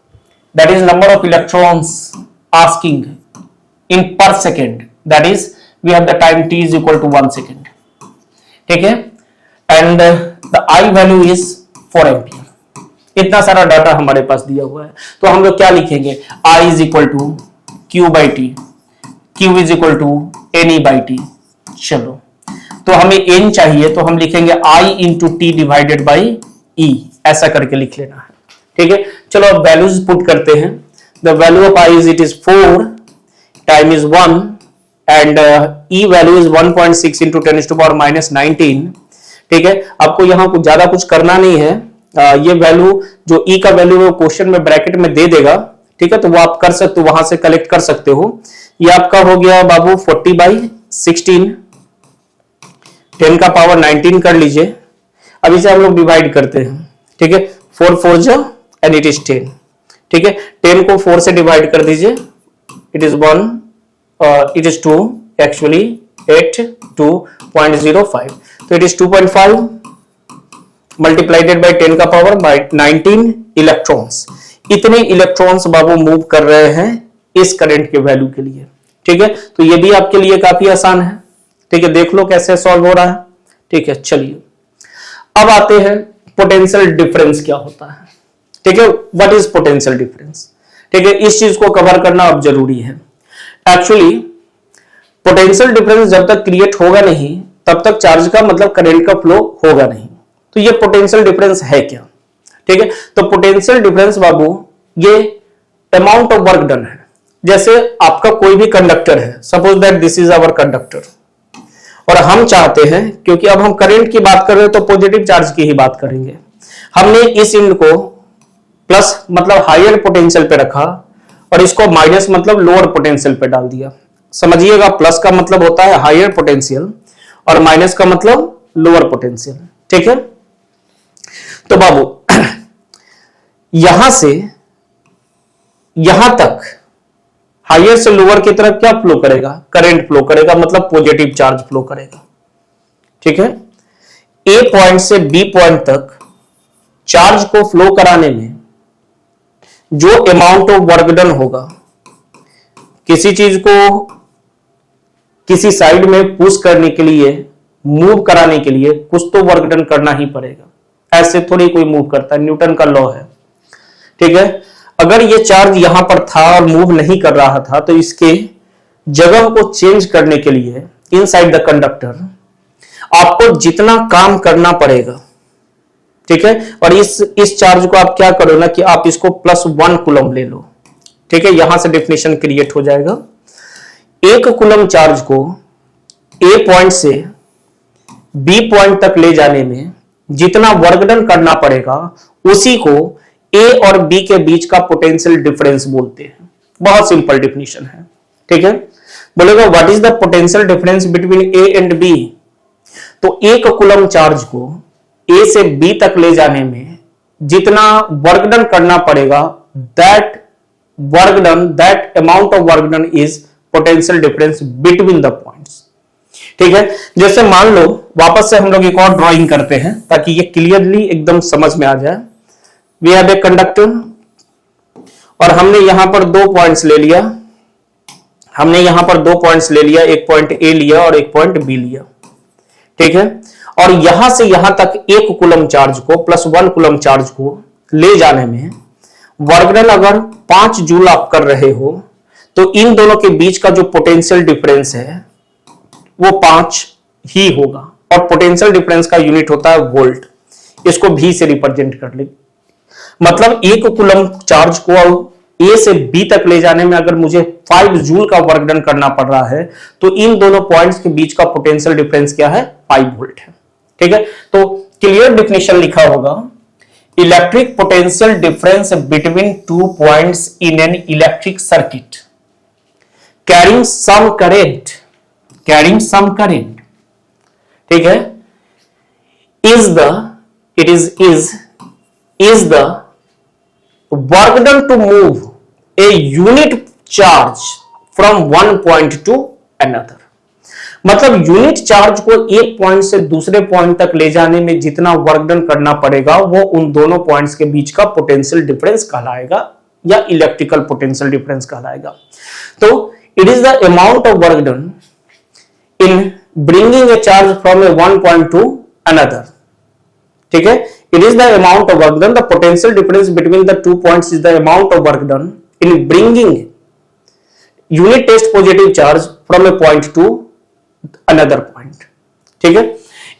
that is number of electrons asking in per second, that is we have the time T is equal to 1 second. ठीक है, and the I value is 4 ampere. इतना सारा डाटा हमारे पास दिया हुआ है, तो हम लोग क्या लिखेंगे, I is equal to Q by T, Q is equal to NE by T। चलो, तो हमें N चाहिए, तो हम लिखेंगे I into T divided by E, ऐसा करके लिख लेना है। ठीक है, चलो अब वैल्यूज पुट करते हैं। The value of I is, it is 4, time is 1 and E value is 1.6 into 10⁻⁻19। ठीक है, आपको यहां कुछ ज्यादा कुछ करना नहीं है। ये वैल्यू जो E का वैल्यू है क्वेश्चन में ब्रैकेट में दे देगा। ठीक है, तो वो आप कर सकते हो, वहां से कलेक्ट कर सकते हो। ये आपका हो गया बाबू 40/16, 10 का पावर 19 कर लीजिए। अब इसे हम लोग डिवाइड करते हैं। ठीक है, 4 4 जा एंड इट इज 10। ठीक है, 10 को 4 से डिवाइड कर दीजिए, it is 1, it is 2, actually 8 2.05, तो इट इज 2.5 मल्टीप्लाइडेड बाय 10 का पावर बाय 19 इलेक्ट्रॉन्स। इतने इलेक्ट्रॉन्स बाबू मूव कर रहे हैं इस करंट के वैल्यू के लिए। ठीक है, तो ये भी आपके लिए काफी आसान है। ठीक है, देख लो कैसे सॉल्व हो रहा है। ठीक है, चलिए अब आते हैं पोटेंशियल डिफरेंस क्या होता है। ठीक है, व्हाट इज पोटेंशियल डिफरेंस। ठीक है, इस चीज को कवर करना अब जरूरी है। एक्चुअली पोटेंशियल डिफरेंस जब तक क्रिएट होगा नहीं तब तक चार्ज का मतलब करंट का फ्लो होगा नहीं। तो ये पोटेंशियल डिफरेंस है क्या। ठीक है, तो पोटेंशियल डिफरेंस बाबू ये अमाउंट ऑफ वर्क डन है। जैसे आपका कोई भी कंडक्टर है, suppose that this is our conductor, और हम चाहते हैं, क्योंकि अब हम करंट की बात कर रहे हैं तो पॉजिटिव चार्ज की ही बात करेंगे, हमने इस एंड को प्लस मतलब हायर पोटेंशियल पे रखा और इसको माइनस मतलब लोअर पोटेंशियल पे डाल दिया। समझिएगा, प्लस का मतलब होता है हायर पोटेंशियल और माइनस का मतलब लोअर पोटेंशियल। ठीक है, तो बाबू यहां से यहां तक हायर से लोअर की तरफ क्या फ्लो करेगा, करंट फ्लो करेगा, मतलब पॉजिटिव चार्ज फ्लो करेगा। ठीक है, ए पॉइंट से बी पॉइंट तक चार्ज को फ्लो कराने में जो अमाउंट ऑफ वर्क डन होगा, किसी चीज को किसी साइड में पुश करने के लिए, मूव कराने के लिए कुछ तो वर्क डन करना ही पड़ेगा, ऐसे थोड़ी कोई मूव करता है, न्यूटन का लॉ है। ठीक है, अगर ये चार्ज यहां पर था और मूव नहीं कर रहा था तो इसके जगह को चेंज करने के लिए इनसाइड द कंडक्टर आपको जितना काम करना पड़ेगा, ठीक है, और इस चार्ज को आप क्या करो ना कि आप इसको +1 कूलम ले लो। ठीक है, यहां से डेफिनेशन क्रिएट हो जाएगा। 1 कूलम चार्ज को ए पॉइंट से बी पॉइंट तक ले जाने में जितना वर्क डन करना पड़ेगा उसी को ए और बी के बीच का पोटेंशियल डिफरेंस बोलते हैं। बहुत सिंपल डेफिनेशन है। ठीक है, बोलेगा what is the potential difference between A and B. तो 1 कूलम चार्ज को ए से बी तक ले जाने में जितना वर्क डन करना पड़ेगा, that amount of work done is potential difference between the points. ठीक है, जैसे मान लो वापस से हम लोग एक और ड्राइंग करते हैं ताकि ये क्लियरली एकदम समझ में आ जाए। वी हैव ए कंडक्टर और हमने यहां पर 2 पॉइंट्स ले लिया, एक पॉइंट ए लिया और एक पॉइंट बी लिया। ठीक है, और यहां से यहां तक 1 कूलम चार्ज को +1 कूलम चार्ज को ले जाने में वर्क डन अगर 5 जूल आप कर रहे हो तो इन दोनों के बीच का जो पोटेंशियल डिफरेंस है वो 5 ही होगा, और पोटेंशियल डिफरेंस का यूनिट होता है वोल्ट। इसको भी से रिप्रेजेंट कर ले, मतलब 1 कूलम चार्ज को ए से बी तक ले जाने में अगर मुझे 5 जूल का वर्क डन करना पड़ रहा है तो इन दोनों पॉइंट्स के बीच का पोटेंशियल डिफरेंस क्या है, 5 वोल्ट है। ठीक है, तो क्लियर डेफिनेशन लिखा होगा, electric potential difference between 2 points in an electric circuit carrying some current, ठीक है, is the work done to move a unit charge from one point to another। मतलब यूनिट चार्ज को एक पॉइंट से दूसरे point तक ले जाने में जितना वर्क डन करना पड़ेगा वो उन दोनों पॉइंट्स के बीच का पोटेंशियल डिफरेंस कहलाएगा या इलेक्ट्रिकल पोटेंशियल डिफरेंस कहलाएगा। तो it is the amount of work done in bringing a charge from A one point two another. ठीक है, it is the amount of work done, the potential difference between the 2 points is the amount of work done in bringing unit test positive charge from a point to another point। ठीक है,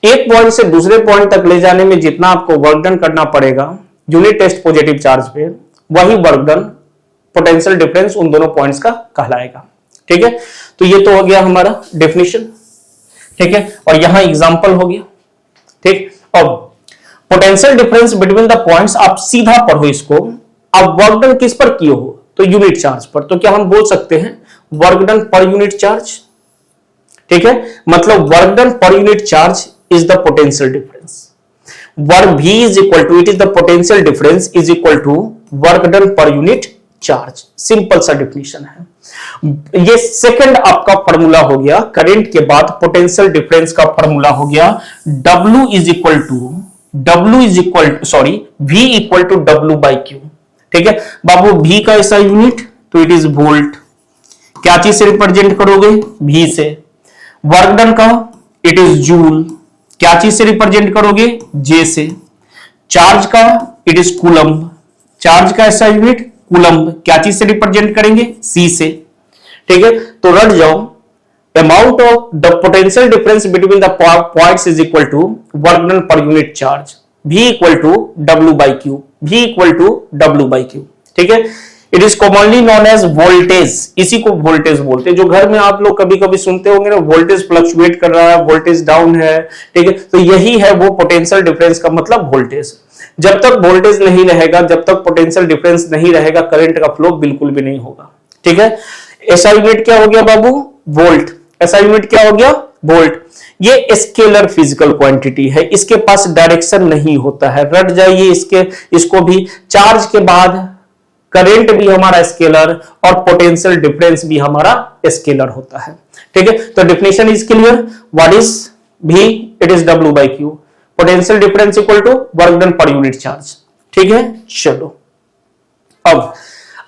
एक point से दूसरे point तक ले जाने में जितना आपको वर्क डन करना पड़ेगा यूनिट टेस्ट पॉजिटिव चार्ज पे, वही वर्क डन पोटेंशियल डिफरेंस उन दोनों पॉइंट्स का कहलाएगा। ठीक है, तो ये तो हो गया हमारा डेफिनेशन। ठीक है, और यहां एग्जांपल हो गया। ठीक, अब potential difference between the points आप सीधा पढ़ो इसको। अब वर्क डन किस पर किए हो, तो यूनिट चार्ज पर, तो क्या हम बोल सकते हैं work done per unit charge. ठीक है, मतलब work done per unit charge is the potential difference. Work V is equal to, it is the potential difference is equal to work done per unit charge. Simple सा definition है। ये second आपका formula हो गया, current के बाद potential difference का formula हो गया W is equal to V equal to W by Q। ठीक है बाबू, V का ऐसा यूनिट तो इट इज वोल्ट, क्या चीज से रिप्रेजेंट करोगे, V से। वर्क डन का इट इज जूल, क्या चीज से रिप्रेजेंट करोगे, J से। चार्ज का इट इज कूलम्ब, चार्ज का ऐसा यूनिट कूलम्ब, क्या चीज से रिप्रेजेंट करेंगे, C से। ठीक है, तो रट जाओ, amount of the potential difference between the points is equal to work done per unit charge, V equal to W by Q, V equal to W by Q। ठीक है, it is commonly known as voltage, इसी को voltage बोलते हैं। जो घर में आप लोग कभी कभी सुनते होंगे ना, वोल्टेज फ्लक्चुएट कर रहा है, वोल्टेज डाउन है। ठीक है, तो यही है वो पोटेंशियल डिफरेंस का मतलब वोल्टेज। जब तक वोल्टेज नहीं रहेगा, जब तक पोटेंशियल डिफरेंस नहीं रहेगा, करंट का फ्लो बिल्कुल भी नहीं होगा। ठीक है, ऐसा यूनिट क्या हो गया बाबू, वोल्ट। ऐसा यूनिट क्या हो गया, वोल्ट। ये स्केलर फिजिकल क्वांटिटी है, इसके पास डायरेक्शन नहीं होता है, रट जाइए इसको भी। चार्ज के बाद करंट भी हमारा स्केलर और पोटेंशियल डिफरेंस भी हमारा स्केलर होता है। ठीक है, तो definition is clear. What is V? It is W by Q। Potential difference equal to work done per unit charge. ठीक है, चलो अब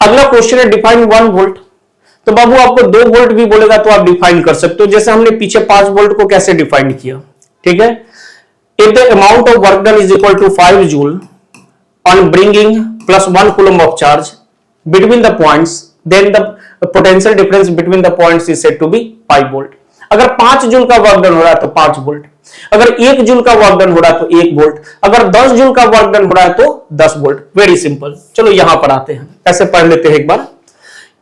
अगला क्वेश्चन है डिफाइन 1 वोल्ट। तो बाबू आपको 2 वोल्ट भी बोलेगा तो आप डिफाइन कर सकते हो, जैसे हमने पीछे 5 वोल्ट को कैसे डिफाइन किया। ठीक है, if the amount of work done is equal to 5 joule on bringing plus 1 coulomb of charge between the points, then the potential difference between the points is said to be 5 volt. अगर 5 joule का work done हो रहा है तो 5 volt, अगर 1 joule का work done हो रहा है तो 1 वोल्ट, अगर 10 जूल का वर्क डन हो रहा है तो 10 वोल्ट। Very simple. चलो यहां पर आते हैं, ऐसे पढ़ लेते हैं एक बार।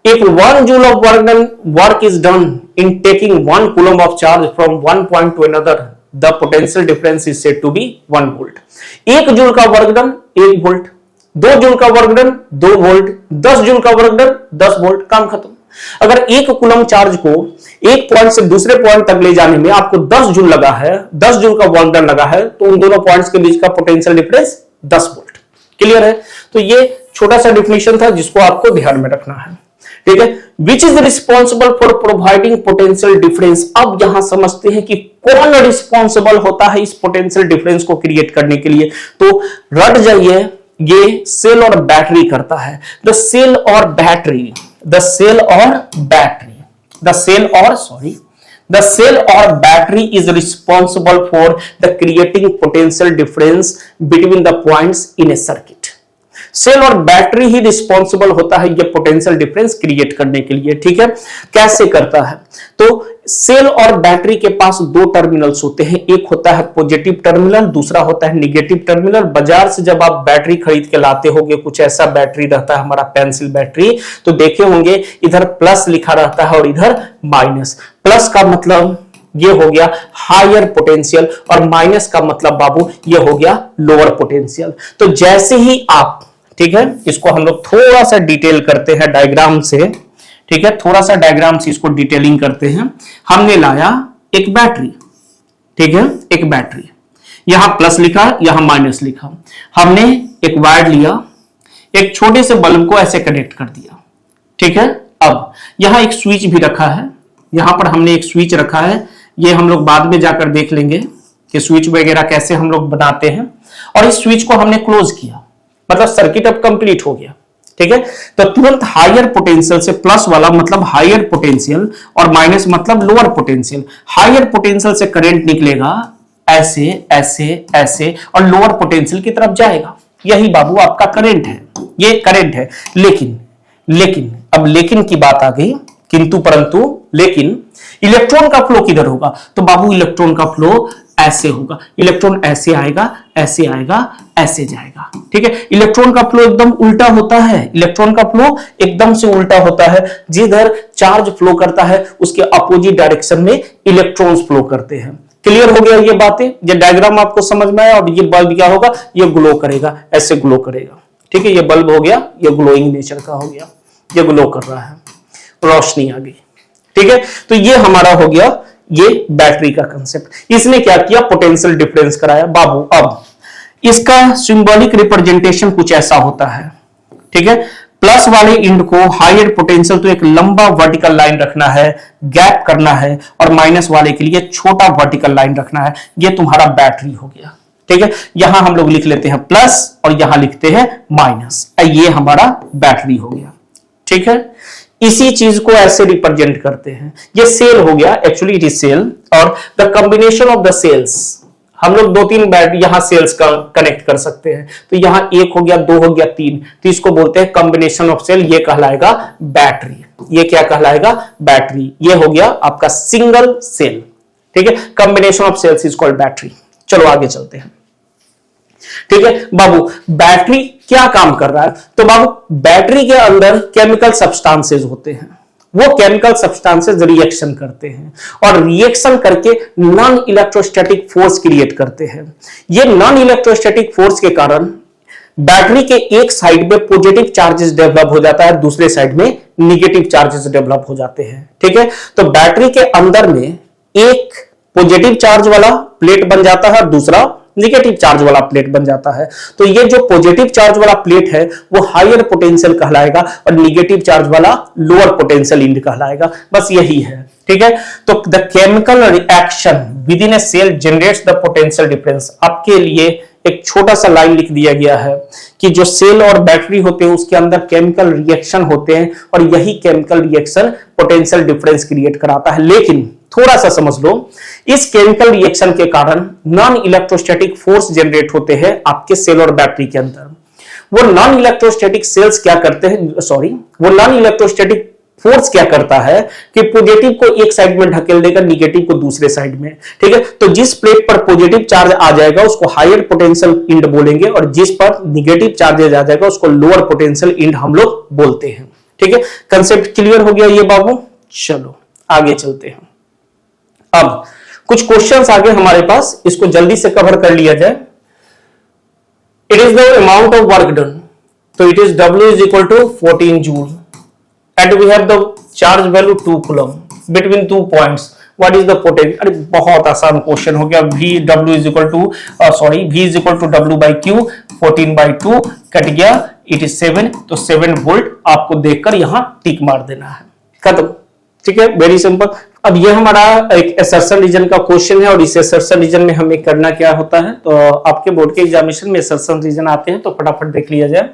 If 1 joule of work is done in taking 1 coulomb of charge from one point to another, the potential difference is said to be 1 volt. 1 joule का वर्क डन 1 वोल्ट, 2 जूल का वर्क डन 2 वोल्ट, 10 जूल का work done 10 volt, काम खत्म। अगर 1 coulomb charge को एक point से दूसरे पॉइंट तक ले जाने में आपको 10 जूल लगा है, 10 जूल का वर्क डन लगा है, तो उन दोनों पॉइंट्स के बीच का पोटेंशियल डिफरेंस 10 वोल्ट। क्लियर है? तो ये छोटा सा डिफिनेशन था जिसको आपको ध्यान में रखना है। ठीक है, which is responsible for providing potential difference. अब यहां समझते हैं कि कौन रिस्पॉन्सिबल होता है इस पोटेंशियल डिफरेंस को क्रिएट करने के लिए। तो रट जाइए, ये सेल और बैटरी करता है। द सेल और बैटरी, द सेल और बैटरी, द सेल और sorry the cell or battery is responsible for the creating potential difference between the points in a circuit। Cell और बैटरी ही रिस्पॉन्सिबल होता है ये पोटेंशियल डिफरेंस क्रिएट करने के लिए। ठीक है, कैसे करता है? तो सेल और बैटरी के पास 2 टर्मिनल्स होते हैं, एक होता है पॉजिटिव टर्मिनल, दूसरा होता है नेगेटिव टर्मिनल। बाजार से जब आप बैटरी खरीद के लाते होंगे, कुछ ऐसा बैटरी रहता है हमारा पेंसिल बैटरी, तो देखे होंगे इधर प्लस लिखा रहता है और इधर माइनस। प्लस का मतलब ये हो गया हायर पोटेंशियल और माइनस का मतलब बाबू ये हो गया लोअर पोटेंशियल। तो जैसे ही आप, ठीक है, इसको हम लोग थोड़ा सा डिटेल करते हैं डायग्राम से। ठीक है, थोड़ा सा डायग्राम से इसको डिटेलिंग करते हैं। हमने लाया एक बैटरी, ठीक है, एक बैटरी, यहां प्लस लिखा, यहां माइनस लिखा। हमने एक वायर लिया, एक छोटे से बल्ब को ऐसे कनेक्ट कर दिया। ठीक है, अब यहां एक स्विच भी रखा है, यहां पर हमने एक स्विच रखा है। ये हम लोग बाद में जाकर देख लेंगे कि स्विच वगैरह कैसे हम लोग बनाते हैं। और इस स्विच को हमने क्लोज किया, मतलब सर्किट अब कंप्लीट हो गया। ठीक है, तो तुरंत हायर पोटेंशियल से, प्लस वाला मतलब हायर पोटेंशियल और माइनस मतलब लोअर पोटेंशियल, हायर पोटेंशियल से करंट निकलेगा ऐसे ऐसे ऐसे और लोअर पोटेंशियल की तरफ जाएगा। यही बाबू आपका करंट है, ये करंट है। लेकिन अब लेकिन की बात आ गई, किंतु परंतु, लेकिन इलेक्ट्रॉन का फ्लो किधर होगा? तो बाबू इलेक्ट्रॉन का फ्लो ऐसे होगा। इलेक्ट्रॉन ऐसे आएगा, ऐसे आएगा, ऐसे जाएगा। ठीक है, इलेक्ट्रॉन का फ्लो एकदम उल्टा होता है। इलेक्ट्रॉन का फ्लो एकदम से उल्टा होता है। जिधर चार्ज फ्लो करता है उसके अपोजिट डायरेक्शन में इलेक्ट्रॉन्स फ्लो करते हैं। क्लियर हो गया ये बातें? ये डायग्राम आपको समझ में आया? और ये बल्ब क्या होगा? ये ग्लो करेगा, ऐसे ग्लो करेगा। ठीक है, ये बल्ब हो गया, ये ग्लोइंग नेचर का हो गया, ये ग्लो कर रहा है, रोशनी आ गई। ठीक है, तो ये हमारा हो गया ये बैटरी का कंसेप्ट। इसने क्या किया? पोटेंशियल डिफरेंस कराया। बाबू अब इसका सिंबॉलिक रिप्रेजेंटेशन कुछ ऐसा होता है। ठीक है, प्लस वाले इंड को हायर पोटेंशियल तो एक लंबा वर्टिकल लाइन रखना है, गैप करना है, और माइनस वाले के लिए छोटा वर्टिकल लाइन रखना है। ये तुम्हारा बैटरी हो गया। ठीक है, यहां हम लोग लिख लेते हैं प्लस और यहां लिखते हैं माइनस। ये हमारा बैटरी हो गया। ठीक है, इसी चीज को ऐसे रिप्रेजेंट करते हैं। ये सेल हो गया, एक्चुअली इट इज सेल, और the combination of the cells, हम लोग 2-3 बैटरी यहां सेल्स का कनेक्ट कर सकते हैं। तो यहां 1 हो गया, 2 हो गया, 3, तो इसको बोलते हैं कॉम्बिनेशन ऑफ सेल। ये कहलाएगा बैटरी। ये क्या कहलाएगा? बैटरी। ये हो गया आपका सिंगल सेल। ठीक है, combination of cells is called battery. चलो आगे चलते हैं। ठीक है बाबू, बैटरी क्या काम कर रहा है? तो बाबू बैटरी के अंदर केमिकल सब्सटेंसेस होते हैं। वो केमिकल सब्सटेंसेस रिएक्शन करते हैं और रिएक्शन करके नॉन इलेक्ट्रोस्टैटिक फोर्स क्रिएट करते हैं। ये नॉन इलेक्ट्रोस्टैटिक फोर्स के कारण बैटरी के एक साइड में पॉजिटिव चार्जेस डेवलप हो जाता है, दूसरे साइड में निगेटिव चार्जेस डेवलप हो जाते हैं। ठीक है, तो बैटरी के अंदर में एक पॉजिटिव चार्ज वाला प्लेट बन जाता है और दूसरा निगेटिव चार्ज वाला प्लेट बन जाता है। तो ये जो पॉजिटिव चार्ज वाला प्लेट है वो हायर पोटेंशियल कहलाएगा और निगेटिव चार्ज वाला लोअर पोटेंशियल इंड कहलाएगा। बस यही है, ठीक है। तो the chemical reaction within a cell generates the potential difference. आपके लिए एक छोटा सा लाइन लिख दिया गया है कि जो सेल और बैटरी होते हैं उसके अंदर केमिकल रिएक्शन होते हैं और यही chemical reaction potential difference create कराता है। लेकिन थोड़ा सा समझ लो, इस केमिकल रिएक्शन के कारण नॉन इलेक्ट्रोस्टैटिक फोर्स जनरेट होते हैं आपके सेल और बैटरी के अंदर। वो नॉन इलेक्ट्रोस्टैटिक सेल्स क्या करते हैं, वो नॉन इलेक्ट्रोस्टैटिक फोर्स क्या करता है कि पॉजिटिव को एक साइड में ढकेल देगा, निगेटिव को दूसरे साइड में, ठीक है। तो जिस प्लेट पर पॉजिटिव चार्ज आ जाएगा उसको हायर पोटेंशियल इंड बोलेंगे और जिस पर निगेटिव चार्ज आ जाएगा उसको लोअर पोटेंशियल इंड हम लोग बोलते हैं, ठीक है। कंसेप्ट क्लियर हो गया ये बाबू? चलो आगे चलते हैं। अब कुछ क्वेश्चंस आगे हमारे पास, इसको जल्दी से कवर कर लिया जाए। It is the amount of work done, तो it is W is equal to 14 joule and we have the charge value 2 coulomb between 2 points. What is the potential? अरे बहुत आसान क्वेश्चन हो गया। V is equal to W by Q, 14 by 2 cut गया, it is 7, तो 7 volt आपको देखकर यहां टिक मार देना है, खत्म, ठीक है, वेरी सिंपल। अब ये हमारा एक असर्शन रीजन का क्वेश्चन है और इस असर्शन रीजन में हमें करना क्या होता है, तो आपके बोर्ड के एग्जामिनेशन में असर्शन रीजन आते हैं, तो फटाफट देख लिया जाए।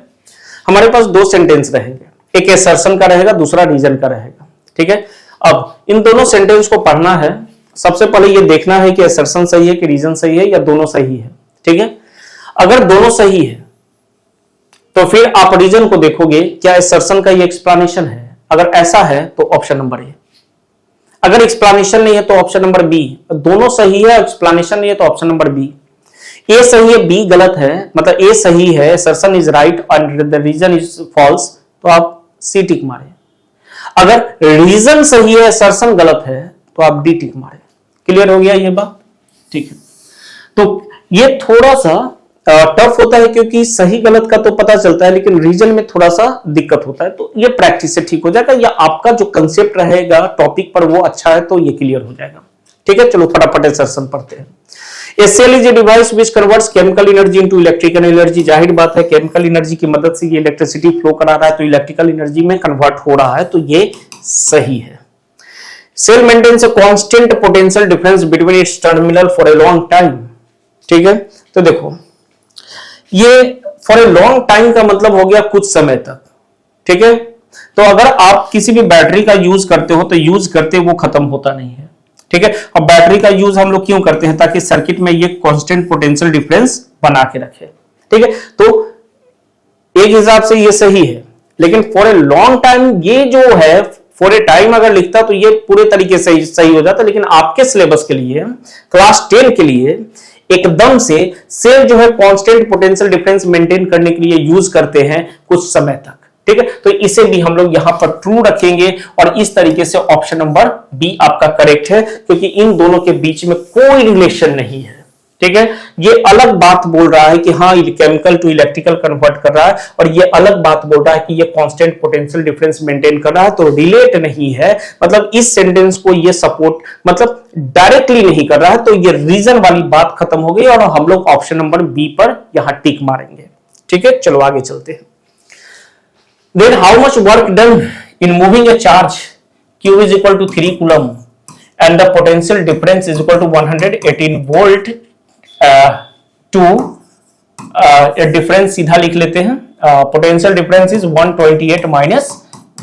हमारे पास दो सेंटेंस रहेंगे, एक असर्शन का रहेगा, दूसरा रीजन का रहेगा, ठीक है। अब इन दोनों सेंटेंस को पढ़ना है, सबसे पहले ये देखना है कि असर्शन सही है कि रीजन सही है या दोनों सही है, ठीक है। अगर दोनों सही है तो फिर आप रीजन को देखोगे, क्या असर्शन का ये एक्सप्लेनेशन है? अगर ऐसा है तो ऑप्शन नंबर ए, अगर एक्सप्लेनेशन नहीं है तो ऑप्शन नंबर बी। दोनों सही है, एक्सप्लेनेशन नहीं है तो ऑप्शन नंबर बी। ए सही है, बी गलत है, मतलब ए सही है, assertion is right and the reason is false, तो आप सी टिक मारे। अगर रीजन सही है, असर्शन गलत है, तो आप डी टिक मारे। क्लियर हो गया ये बात? ठीक है। तो ये थोड़ा सा टफ होता है क्योंकि सही गलत का तो पता चलता है, लेकिन रीजन में थोड़ा सा दिक्कत होता है, तो ये प्रैक्टिस से ठीक हो जाएगा, या आपका जो कंसेप्ट रहेगा टॉपिक पर वो अच्छा है तो ये क्लियर हो जाएगा, ठीक है। चलो फटाफट असर्शन पढ़ते हैं। A cell is a device which converts chemical energy into electrical energy। जाहिर बात है केमिकल एनर्जी की मदद से ये इलेक्ट्रिसिटी फ्लो करा रहा है, तो इलेक्ट्रिकल एनर्जी में कन्वर्ट हो रहा है, तो ये सही है। Cell maintains a constant potential difference between its terminal for a long time, ठीक है। तो देखो ये फॉर ए लॉन्ग टाइम का मतलब हो गया कुछ समय तक, ठीक है। तो अगर आप किसी भी बैटरी का यूज करते हो तो यूज करते वो खत्म होता नहीं है, ठीक है। अब बैटरी का यूज हम लोग क्यों करते हैं? ताकि सर्किट में ये कांस्टेंट पोटेंशियल डिफरेंस बना के रखे, ठीक है। तो एक हिसाब से ये सही है, लेकिन फॉर ए लॉन्ग टाइम ये जो है, फॉर ए टाइम अगर लिखता तो ये पूरे तरीके से सही हो जाता, लेकिन आपके सिलेबस के लिए क्लास 10 के लिए एकदम से सेल जो है कांस्टेंट पोटेंशियल डिफरेंस मेंटेन करने के लिए यूज करते हैं कुछ समय तक, ठीक है। तो इसे भी हम लोग यहां पर ट्रू रखेंगे और इस तरीके से ऑप्शन नंबर बी आपका करेक्ट है, क्योंकि इन दोनों के बीच में कोई रिलेशन नहीं है, ठीक है। ये अलग बात बोल रहा है कि हाँ केमिकल टू इलेक्ट्रिकल कन्वर्ट कर रहा है, और ये अलग बात बोल रहा है कि ये कांस्टेंट पोटेंशियल डिफरेंस मेंटेन कर रहा है, तो रिलेट नहीं है। मतलब इस सेंटेंस को ये सपोर्ट मतलब डायरेक्टली नहीं कर रहा है, तो ये रीजन वाली बात खत्म हो गई और हम लोग ऑप्शन नंबर बी पर यहां टिक मारेंगे, ठीक है। चलो आगे चलते हैं। Then how much work done in moving a charge Q is equal to 3 coulomb and the potential difference is equal to 118 volt to difference सीधा लिख लेते हैं। Potential difference is 128 minus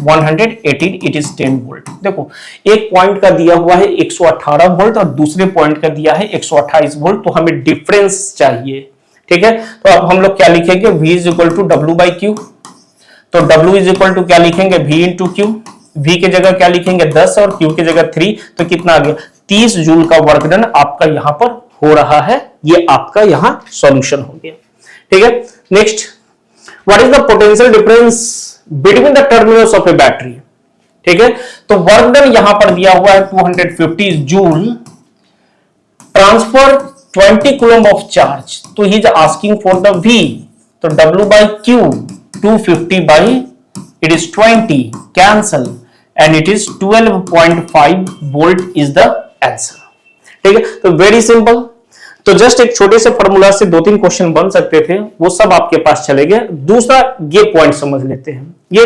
118, it is 10 volt. देखो एक point का दिया हुआ है 118 वोल्ट और दूसरे पॉइंट का दिया है 128 वोल्ट, तो हमें डिफरेंस चाहिए, ठीक है। तो अब हम लोग क्या लिखेंगे? V is equal to W by Q, तो W इज इक्वल टू क्या लिखेंगे? V into Q. V की जगह क्या लिखेंगे? 10 और Q की जगह 3, तो कितना आ गया? 30 जूल का वर्क डन आपका यहां पर हो रहा है। ये आपका यहां सॉल्यूशन हो गया, ठीक है। Next, what is the potential difference between the terminals of A battery, ठीक है। तो वर्क डन यहां पर दिया हुआ है 250 joule, transfer 20 coulomb of charge, तो he is asking for the V, तो W by Q 250 by it is 20 cancel and it is 12.5 volt is the answer, ठीक है। तो वेरी सिंपल। तो जस्ट एक छोटे से फॉर्मूला से 2-3 क्वेश्चन बन सकते थे, वो सब आपके पास चले गए। दूसरा ये पॉइंट समझ लेते हैं, ये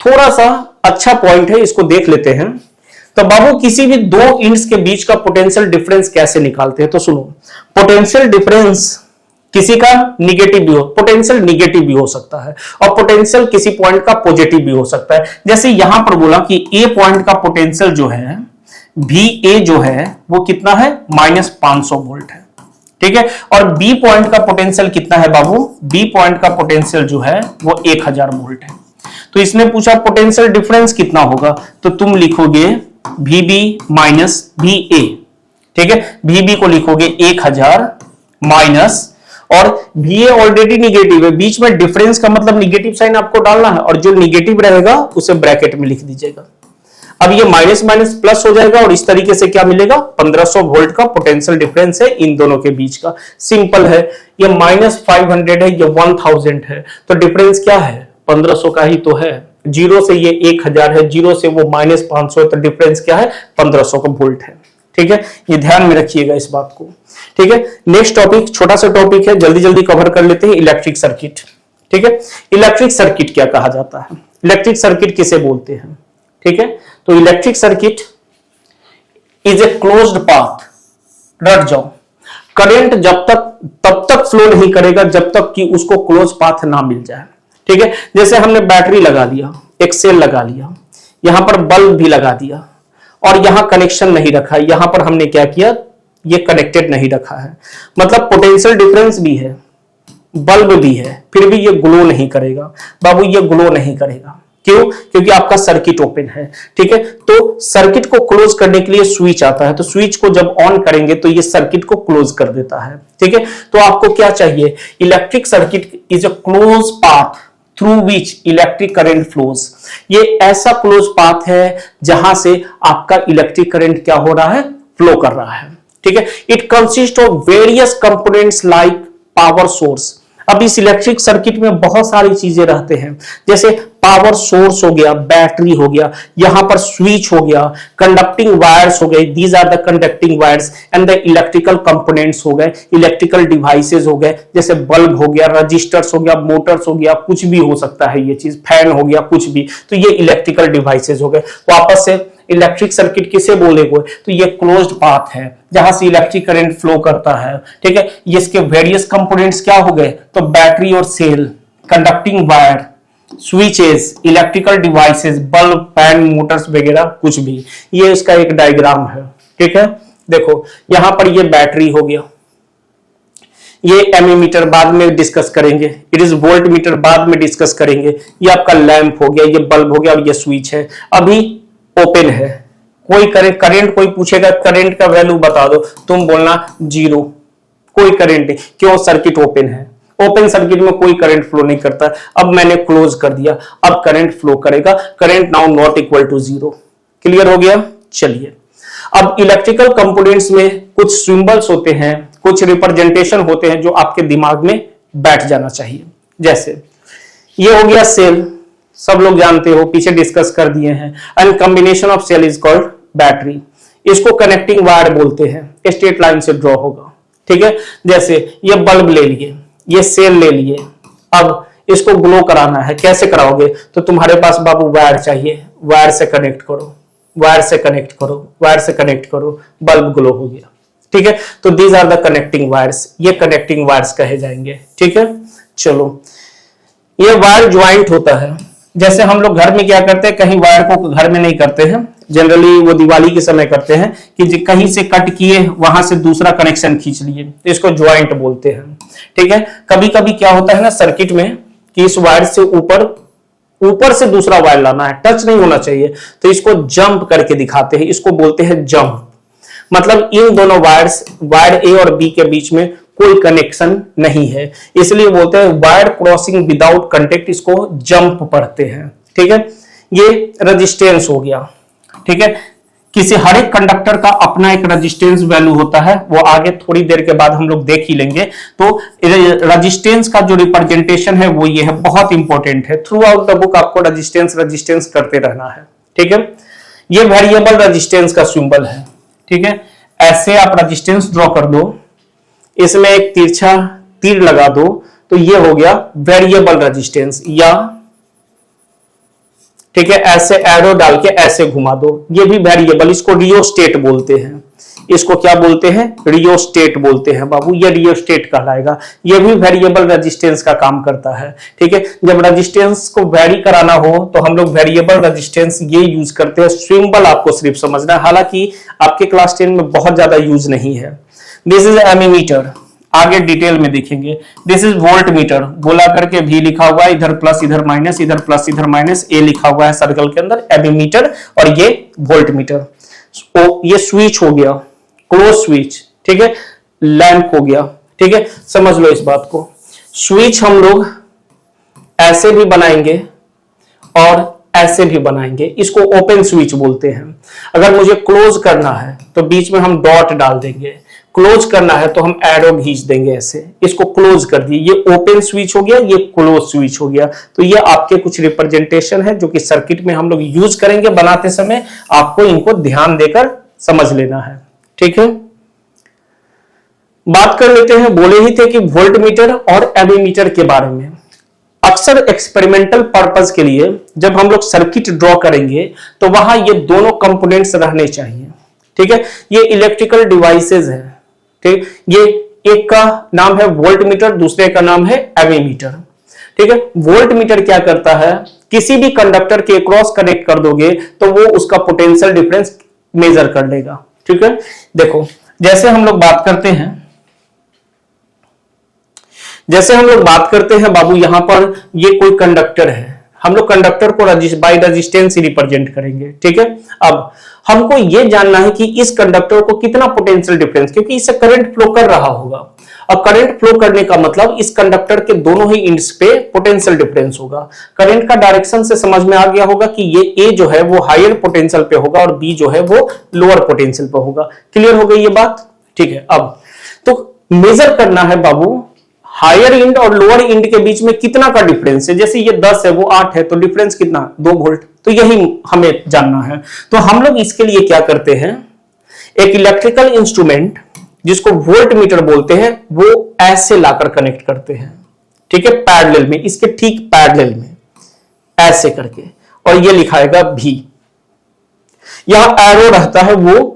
थोड़ा सा अच्छा पॉइंट है, इसको देख लेते हैं। तो बाबू किसी भी दो इंड्स के बीच का पोटेंशियल डिफरेंस कैसे निकालते हैं? तो सुनो, पोटेंशियल डिफरेंस किसी का निगेटिव भी हो, पोटेंशियल निगेटिव भी हो सकता है, और पोटेंशियल किसी पॉइंट का पॉजिटिव भी हो सकता है। जैसे यहां पर बोला कि ए पॉइंट का पोटेंशियल जो है VA जो है वो कितना है, -500 वोल्ट है, ठीक है। और बी पॉइंट का पोटेंशियल कितना है बाबू? बी पॉइंट का पोटेंशियल जो है वो 1000 वोल्ट है। तो इसने पूछा पोटेंशियल डिफरेंस कितना होगा, तो तुम लिखोगे VB माइनस VA, ठीक है। VB को लिखोगे 1000 माइनस, और VA ऑलरेडी निगेटिव है, बीच में डिफरेंस का मतलब निगेटिव साइन आपको डालना है, और जो निगेटिव रहेगा उसे ब्रैकेट में लिख दीजिएगा। अब ये माइनस माइनस प्लस हो जाएगा, और इस तरीके से क्या मिलेगा, 1500 वोल्ट का पोटेंशियल डिफरेंस है इन दोनों के बीच का। सिंपल है, ये -500 है, ये 1000 है, तो डिफरेंस क्या है, 1500 का ही तो है। 0 से ये 1000 है, 0 से वो -500 है, तो डिफरेंस क्या है, 1500 का वोल्ट है, ठीक है। ये ध्यान में रखिएगा इस बात को, ठीक है। नेक्स्ट टॉपिक, छोटा सा टॉपिक है, जल्दी जल्दी कवर कर लेते हैं, इलेक्ट्रिक सर्किट, ठीक है। इलेक्ट्रिक सर्किट क्या कहा जाता है, इलेक्ट्रिक सर्किट किसे बोलते हैं, ठीक है। तो electric circuit is a closed path, रट जाओ, करंट जब तक तब तक फ्लो नहीं करेगा जब तक कि उसको क्लोज पाथ ना मिल जाए, ठीक है। जैसे हमने बैटरी लगा लिया, एक सेल लगा लिया, यहां पर बल्ब भी लगा दिया, और यहां कनेक्शन नहीं रखा, यहां पर हमने क्या किया, ये कनेक्टेड नहीं रखा है, मतलब पोटेंशियल डिफरेंस भी है, बल्ब भी है, फिर भी ये ग्लो नहीं करेगा बाबू, ये ग्लो नहीं करेगा। क्यों? क्योंकि आपका सर्किट ओपन है, ठीक है। तो सर्किट को क्लोज करने के लिए स्विच आता है, तो स्विच को जब ऑन करेंगे तो ये सर्किट को क्लोज कर देता है, ठीक है। तो आपको क्या चाहिए, electric circuit is a close path through which electric current flows. ये ऐसा क्लोज पाथ है जहां से आपका इलेक्ट्रिक करंट क्या हो रहा है, फ्लो कर रहा है, ठीक है। It consist of various components like power source. अब इस इलेक्ट्रिक सर्किट में बहुत सारी चीजें रहते हैं, जैसे पावर सोर्स हो गया, बैटरी हो गया, यहां पर स्विच हो गया, कंडक्टिंग वायर्स हो गए, these are the conducting wires, and the electrical components हो गए, इलेक्ट्रिकल डिवाइसेस हो गए, जैसे बल्ब हो गया, रजिस्टर्स हो गया, मोटर्स हो गया, कुछ भी हो सकता है ये चीज, फैन हो गया, कुछ भी, तो ये इलेक्ट्रिकल डिवाइसेस हो गए। वापस से इलेक्ट्रिक सर्किट किसे बोलेंगे, तो ये क्लोज्ड पाथ है जहां से इलेक्ट्रिक करंट फ्लो करता है, ठीक है। ये इसके वेरियस कंपोनेंट्स क्या हो गए, तो बैटरी और cell, conducting wire, switches, electrical devices, bulb, fan, motors वगैरह कुछ भी। ये इसका एक डायग्राम है, ठीक है। देखो यहां पर ये बैटरी हो गया, ये एमीमीटर बाद में डिस्कस करेंगे, इट इज वोल्ट मीटर बाद में डिस्कस करेंगे, ये आपका लैंप हो गया, ये बल्ब हो गया, और ये स्विच है, अभी ओपन है। कोई करंट कोई पूछेगा करंट का वैल्यू बता दो, तुम बोलना 0, कोई करंट नहीं, क्यों, सर्किट ओपन है, ओपन सर्किट में कोई करंट फ्लो नहीं करता। अब मैंने क्लोज कर दिया, अब करंट फ्लो करेगा, current now not equal to 0। Clear हो गया? चलिए, अब इलेक्ट्रिकल कंपोनेंट्स में कुछ सिंबल्स होते हैं, कुछ रिप्रेजेंटेशन होते हैं जो आपके दिमाग में बैठ जाना चाहिए। जैसे ये हो गया सेल, सब लोग जानते हो, पीछे डिस्कस कर दिए हैं, and combination of cell is called battery. इसको कनेक्टिंग वायर बोलते हैं, स्ट्रेट लाइन से ड्रॉ होगा, ठीक है। जैसे ये बल्ब ले लिए, ये सेल ले लिए, अब इसको ग्लो कराना है, कैसे कराओगे, तो तुम्हारे पास बाबू वायर चाहिए, वायर से कनेक्ट करो, वायर से कनेक्ट करो, वायर से कनेक्ट करो, बल्ब ग्लो हो गया, ठीक है। तो these are the connecting wires, ये कनेक्टिंग वायर्स कहे जाएंगे, ठीक है। चलो, ये वायर ज्वाइंट होता है, जैसे हम लोग घर में क्या करते हैं, कहीं वायर को घर में नहीं करते हैं, जनरली वो दिवाली के समय करते हैं कि कहीं से कट किए वहां से दूसरा कनेक्शन खींच लिए, तो इसको ज्वाइंट बोलते हैं, ठीक है। कभी कभी क्या होता है ना सर्किट में कि इस वायर से ऊपर से दूसरा वायर लाना है, टच नहीं होना चाहिए, तो इसको जंप करके दिखाते हैं, इसको बोलते हैं जंप। मतलब इन दोनों वायर्स, वायर ए और बी के बीच में कोई कनेक्शन नहीं है, इसलिए बोलते हैं वायर क्रॉसिंग विदाउट कांटेक्ट, इसको जंप पढ़ते हैं, ठीक है। ये रेजिस्टेंस हो गया, ठीक है। किसी हर एक कंडक्टर का अपना एक रेजिस्टेंस वैल्यू होता है, वो आगे थोड़ी देर के बाद हम लोग देख ही लेंगे। तो रेजिस्टेंस का जो रिप्रेजेंटेशन है वो ये है, बहुत इंपॉर्टेंट है, थ्रू आउट द बुक आपको रेजिस्टेंस करते रहना है, ठीक है। ये वेरिएबल रेजिस्टेंस का सिंबल है, ठीक है। ऐसे आप रेजिस्टेंस ड्रॉ कर दो, इसमें एक तिरछा तीर लगा दो तो ये हो गया वेरिएबल रेजिस्टेंस, या ठीक है ऐसे एरो डाल के ऐसे घुमा दो, ये भी वेरिएबल, इसको रियोस्टेट बोलते हैं। इसको क्या बोलते हैं? रियोस्टेट बोलते हैं बाबू, ये रियोस्टेट कहलाएगा। ये भी वेरिएबल रेजिस्टेंस का काम करता है। ठीक है, जब रेजिस्टेंस को वेरी कराना हो तो हम लोग वेरिएबल रेजिस्टेंस ये यूज करते हैं। सिंबल आपको सिर्फ समझना है, हालांकि आपके क्लास 10 में बहुत ज्यादा यूज नहीं है। दिस इज एमीमीटर, आगे डिटेल में देखेंगे। दिस इज वोल्ट मीटर, गोला करके भी लिखा हुआ है, इधर प्लस इधर माइनस, इधर प्लस इधर माइनस, ए लिखा हुआ है सर्कल के अंदर, एमीमीटर, और ये वोल्ट मीटर। ये स्विच हो गया, क्लोज स्विच, ठीक है, लैंप हो गया। ठीक है, समझ लो इस बात को। स्विच हम लोग ऐसे भी बनाएंगे और ऐसे भी बनाएंगे, इसको ओपन स्विच बोलते हैं। अगर मुझे क्लोज करना है तो बीच में हम डॉट डाल देंगे, क्लोज करना है तो हम एरो खींच देंगे ऐसे, इसको क्लोज कर दिए। ये ओपन स्विच हो गया, ये क्लोज स्विच हो गया। तो ये आपके कुछ रिप्रेजेंटेशन है जो कि सर्किट में हम लोग यूज करेंगे बनाते समय, आपको इनको ध्यान देकर समझ लेना है। ठीक है, बात कर लेते हैं, बोले ही थे कि वोल्ट मीटर और एमीमीटर के बारे में। अक्सर एक्सपेरिमेंटल पर्पस के लिए जब हम लोग सर्किट ड्रॉ करेंगे तो वहां ये दोनों कंपोनेंट्स रहने चाहिए। ठीक है, ये इलेक्ट्रिकल डिवाइसेस है। ठीक, ये एक का नाम है वोल्ट मीटर, दूसरे का नाम है एमीमीटर। ठीक है, वोल्ट मीटर क्या करता है, किसी भी कंडक्टर के क्रॉस कनेक्ट कर दोगे तो वो उसका पोटेंशियल डिफरेंस मेजर कर लेगा। ठीक है, देखो जैसे हम लोग बात करते हैं, बाबू, यहां पर ये कोई कंडक्टर है, हम लोग कंडक्टर को बाय रेजिस्टेंस ही रिप्रेजेंट करेंगे। ठीक है, अब हमको ये जानना है कि इस कंडक्टर को कितना पोटेंशियल डिफरेंस, क्योंकि इससे करंट फ्लो कर रहा होगा। अब करंट फ्लो करने का मतलब इस कंडक्टर के दोनों ही इंड्स पे पोटेंशियल डिफरेंस होगा। करंट का डायरेक्शन से समझ में आ गया होगा कि ये ए जो है वो हायर पोटेंशियल पे होगा और बी जो है वो लोअर पोटेंशियल पे होगा। क्लियर हो गई ये बात? ठीक है, अब तो मेजर करना है बाबू, हायर इंड और लोअर इंड के बीच में कितना का डिफरेंस है। जैसे ये 10 है वो 8 है तो डिफरेंस कितना, 2 वोल्ट। तो यही हमें जानना है। तो हम लोग इसके लिए क्या करते हैं, एक इलेक्ट्रिकल इंस्ट्रूमेंट जिसको वोल्ट मीटर बोलते हैं वो ऐसे लाकर कनेक्ट करते हैं। ठीक है, पैरेलल में, इसके ठीक पैरेलल में ऐसे करके, और ये लिखाएगा भी। यहां एरो रहता है, वो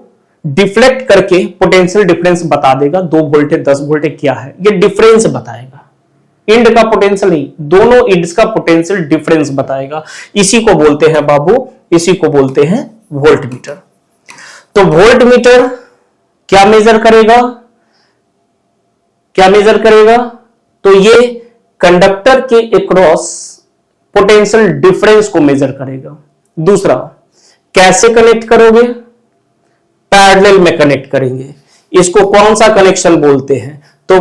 डिफ्लेक्ट करके पोटेंशियल डिफरेंस बता देगा। 2 वोल्ट है, 10 वोल्ट है, क्या है ये डिफरेंस बताएगा। इंड का पोटेंशियल नहीं, दोनों इंड्स का पोटेंशियल डिफरेंस बताएगा। इसी को बोलते हैं बाबू, इसी को बोलते हैं वोल्ट मीटर। तो वोल्ट मीटर क्या मेजर करेगा, तो ये कंडक्टर के अक्रॉस पोटेंशियल डिफरेंस को मेजर करेगा। दूसरा, कैसे कनेक्ट करोगे, पैरेलल में कनेक्ट करेंगे। इसको कौन सा कनेक्शन बोलते हैं, तो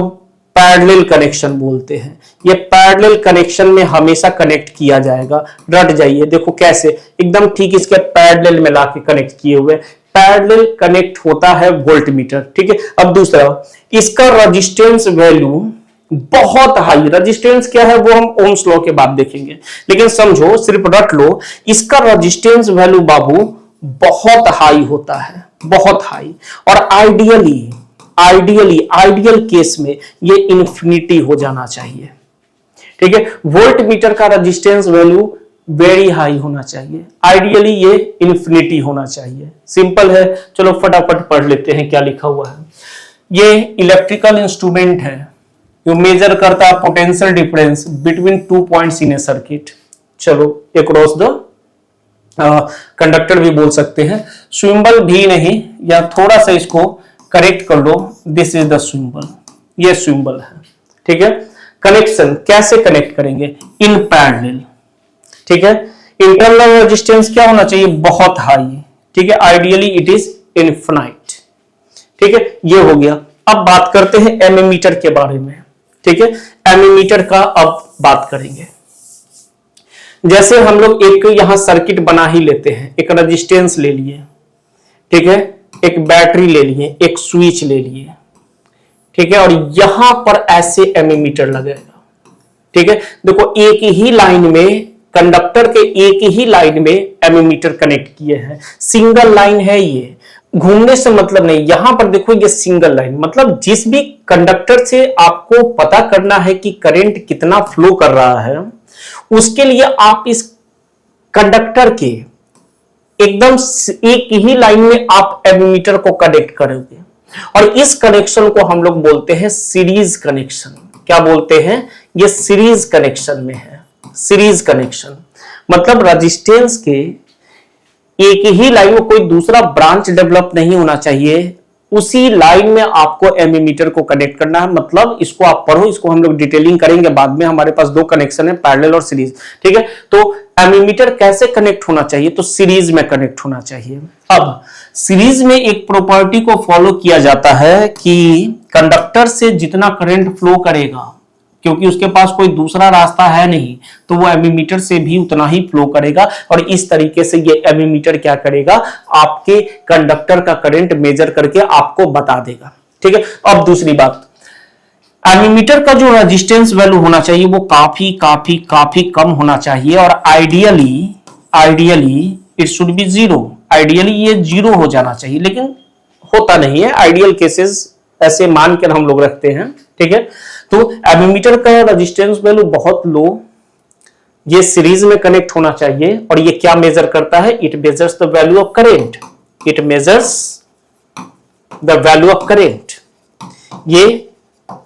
पैरेलल कनेक्शन बोलते हैं। ये पैरेलल कनेक्शन में हमेशा कनेक्ट किया जाएगा, रट जाइए। देखो कैसे, एकदम ठीक इसके पैरेलल में लाके कनेक्ट किए हुए, पैरेलल कनेक्ट होता है वोल्ट मीटर। ठीक है, अब दूसरा, इसका रेजिस्टेंस वैल्यू बहुत हाई। रेजिस्टेंस क्या है वो हम ओम्स लॉ के बाद देखेंगे, लेकिन समझो, सिर्फ रट लो, इसका रेजिस्टेंस वैल्यू बाबू बहुत हाई होता है, बहुत हाई। और आइडियल केस में ये इंफिनिटी हो जाना चाहिए। ठीक है, वोल्ट मीटर का रेजिस्टेंस वैल्यू वेरी हाई होना चाहिए, आइडियली ये इंफिनिटी होना चाहिए। सिंपल है, चलो फटाफट पढ़ लेते हैं क्या लिखा हुआ है। ये इलेक्ट्रिकल इंस्ट्रूमेंट है जो मेजर करता है potential difference between 2 points in a circuit. चलो अक्रॉस द कंडक्टर भी बोल सकते हैं, सिंबल भी नहीं, या थोड़ा सा इसको करेक्ट कर लो। दिस इज द सिंबल, ये सिंबल है। ठीक है, कनेक्शन कैसे कनेक्ट करेंगे, इन पैरेलल। ठीक है, इंटरनल रेजिस्टेंस क्या होना चाहिए, बहुत हाई। ठीक है, आइडियली इट इज इनफिनाइट। ठीक है, ये हो गया। अब बात करते हैं एमीमीटर के बारे में। ठीक है, एमीमीटर का अब बात करेंगे। जैसे हम लोग एक यहां सर्किट बना ही लेते हैं, एक रेजिस्टेंस ले लिए, ठीक है, एक बैटरी ले लिए, एक स्विच ले लिए, ठीक है, और यहां पर ऐसे एमीमीटर लगेगा। ठीक है, देखो एक ही लाइन में, कंडक्टर के एक ही लाइन में एमीमीटर कनेक्ट किए हैं, सिंगल लाइन है ये। घूमने से मतलब नहीं, यहां पर देखो ये सिंगल लाइन, मतलब जिस भी कंडक्टर से आपको पता करना है कि करंट कितना फ्लो कर रहा है, उसके लिए आप इस कंडक्टर के एकदम एक ही लाइन में आप एमीमीटर को कनेक्ट करोगे, और इस कनेक्शन को हम लोग बोलते हैं सीरीज कनेक्शन। क्या बोलते हैं? ये सीरीज कनेक्शन में है। सीरीज कनेक्शन मतलब रेजिस्टेंस के एक ही लाइन में कोई दूसरा ब्रांच डेवलप नहीं होना चाहिए, उसी लाइन में आपको एमीमीटर को कनेक्ट करना है। मतलब इसको आप पढ़ो, इसको हम लोग डिटेलिंग करेंगे बाद में। हमारे पास दो कनेक्शन है, पैरेलल और सीरीज, ठीक है। तो एमीमीटर कैसे कनेक्ट होना चाहिए? तो सीरीज में कनेक्ट होना चाहिए। अब सीरीज में एक प्रॉपर्टी को फॉलो किया जाता है कि कंडक्टर से जितना करंट फ्लो करेगा, क्योंकि उसके पास कोई दूसरा रास्ता है नहीं, तो वो एमीमीटर से भी उतना ही फ्लो करेगा, और इस तरीके से ये एमीमीटर क्या करेगा? आपके कंडक्टर का करंट मेजर करके आपको बता देगा, ठीक है। अब दूसरी बात, एमीमीटर का जो रेजिस्टेंस वैल्यू होना चाहिए वो काफी काफी काफी कम होना चाहिए, और ideally it should be zero. Ideally ये जीरो हो जाना चाहिए, लेकिन होता नहीं है। आइडियल केसेस ऐसे मानकर हम लोग रखते हैं, ठीक है। तो एमीमीटर का रेजिस्टेंस वैल्यू बहुत लो, ये सीरीज में कनेक्ट होना चाहिए, और ये क्या मेजर करता है? It measures the value of current. It measures the value of current. ये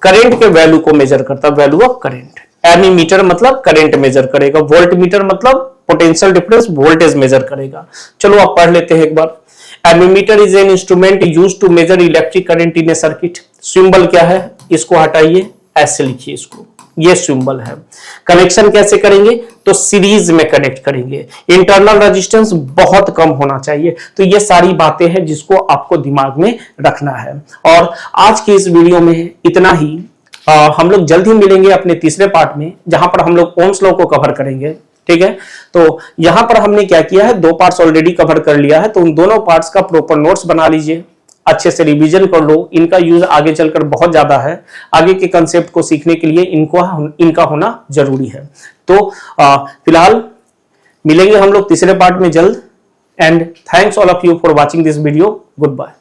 करंट के वैल्यू को मेजर करता है, वैल्यू ऑफ करंट। एमीमीटर मतलब करंट मेजर करेगा, वोल्ट मीटर मतलब पोटेंशियल डिफरेंस वोल्टेज मेजर करेगा। चलो आप पढ़ लेते हैं एक बार। Ammeter is an instrument used to measure electric current in a circuit. Symbol क्या है? इसको हटाइए, ऐसे लिखिए इसको, ये सिंबल है। कनेक्शन कैसे करेंगे? तो सीरीज में कनेक्ट करेंगे। इंटरनल रेजिस्टेंस बहुत कम होना चाहिए। तो ये सारी बातें हैं जिसको आपको दिमाग में रखना है। और आज की इस वीडियो में इतना ही। हम लोग जल्द ही मिलेंगे अपने तीसरे पार्ट में, जहां पर हम लोग ओम्स लॉ को कवर करेंगे, ठीक है। तो यहां पर हमने क्या किया है, दो पार्ट्स ऑलरेडी कवर कर लिया है, तो उन दोनों पार्ट्स का प्रॉपर नोट्स बना लीजिए, अच्छे से रिवीजन कर लो। इनका यूज आगे चलकर बहुत ज्यादा है, आगे के कंसेप्ट को सीखने के लिए इनका होना जरूरी है। तो फिलहाल मिलेंगे हम लोग तीसरे पार्ट में जल्द। And thanks all of you for watching this video. Good bye.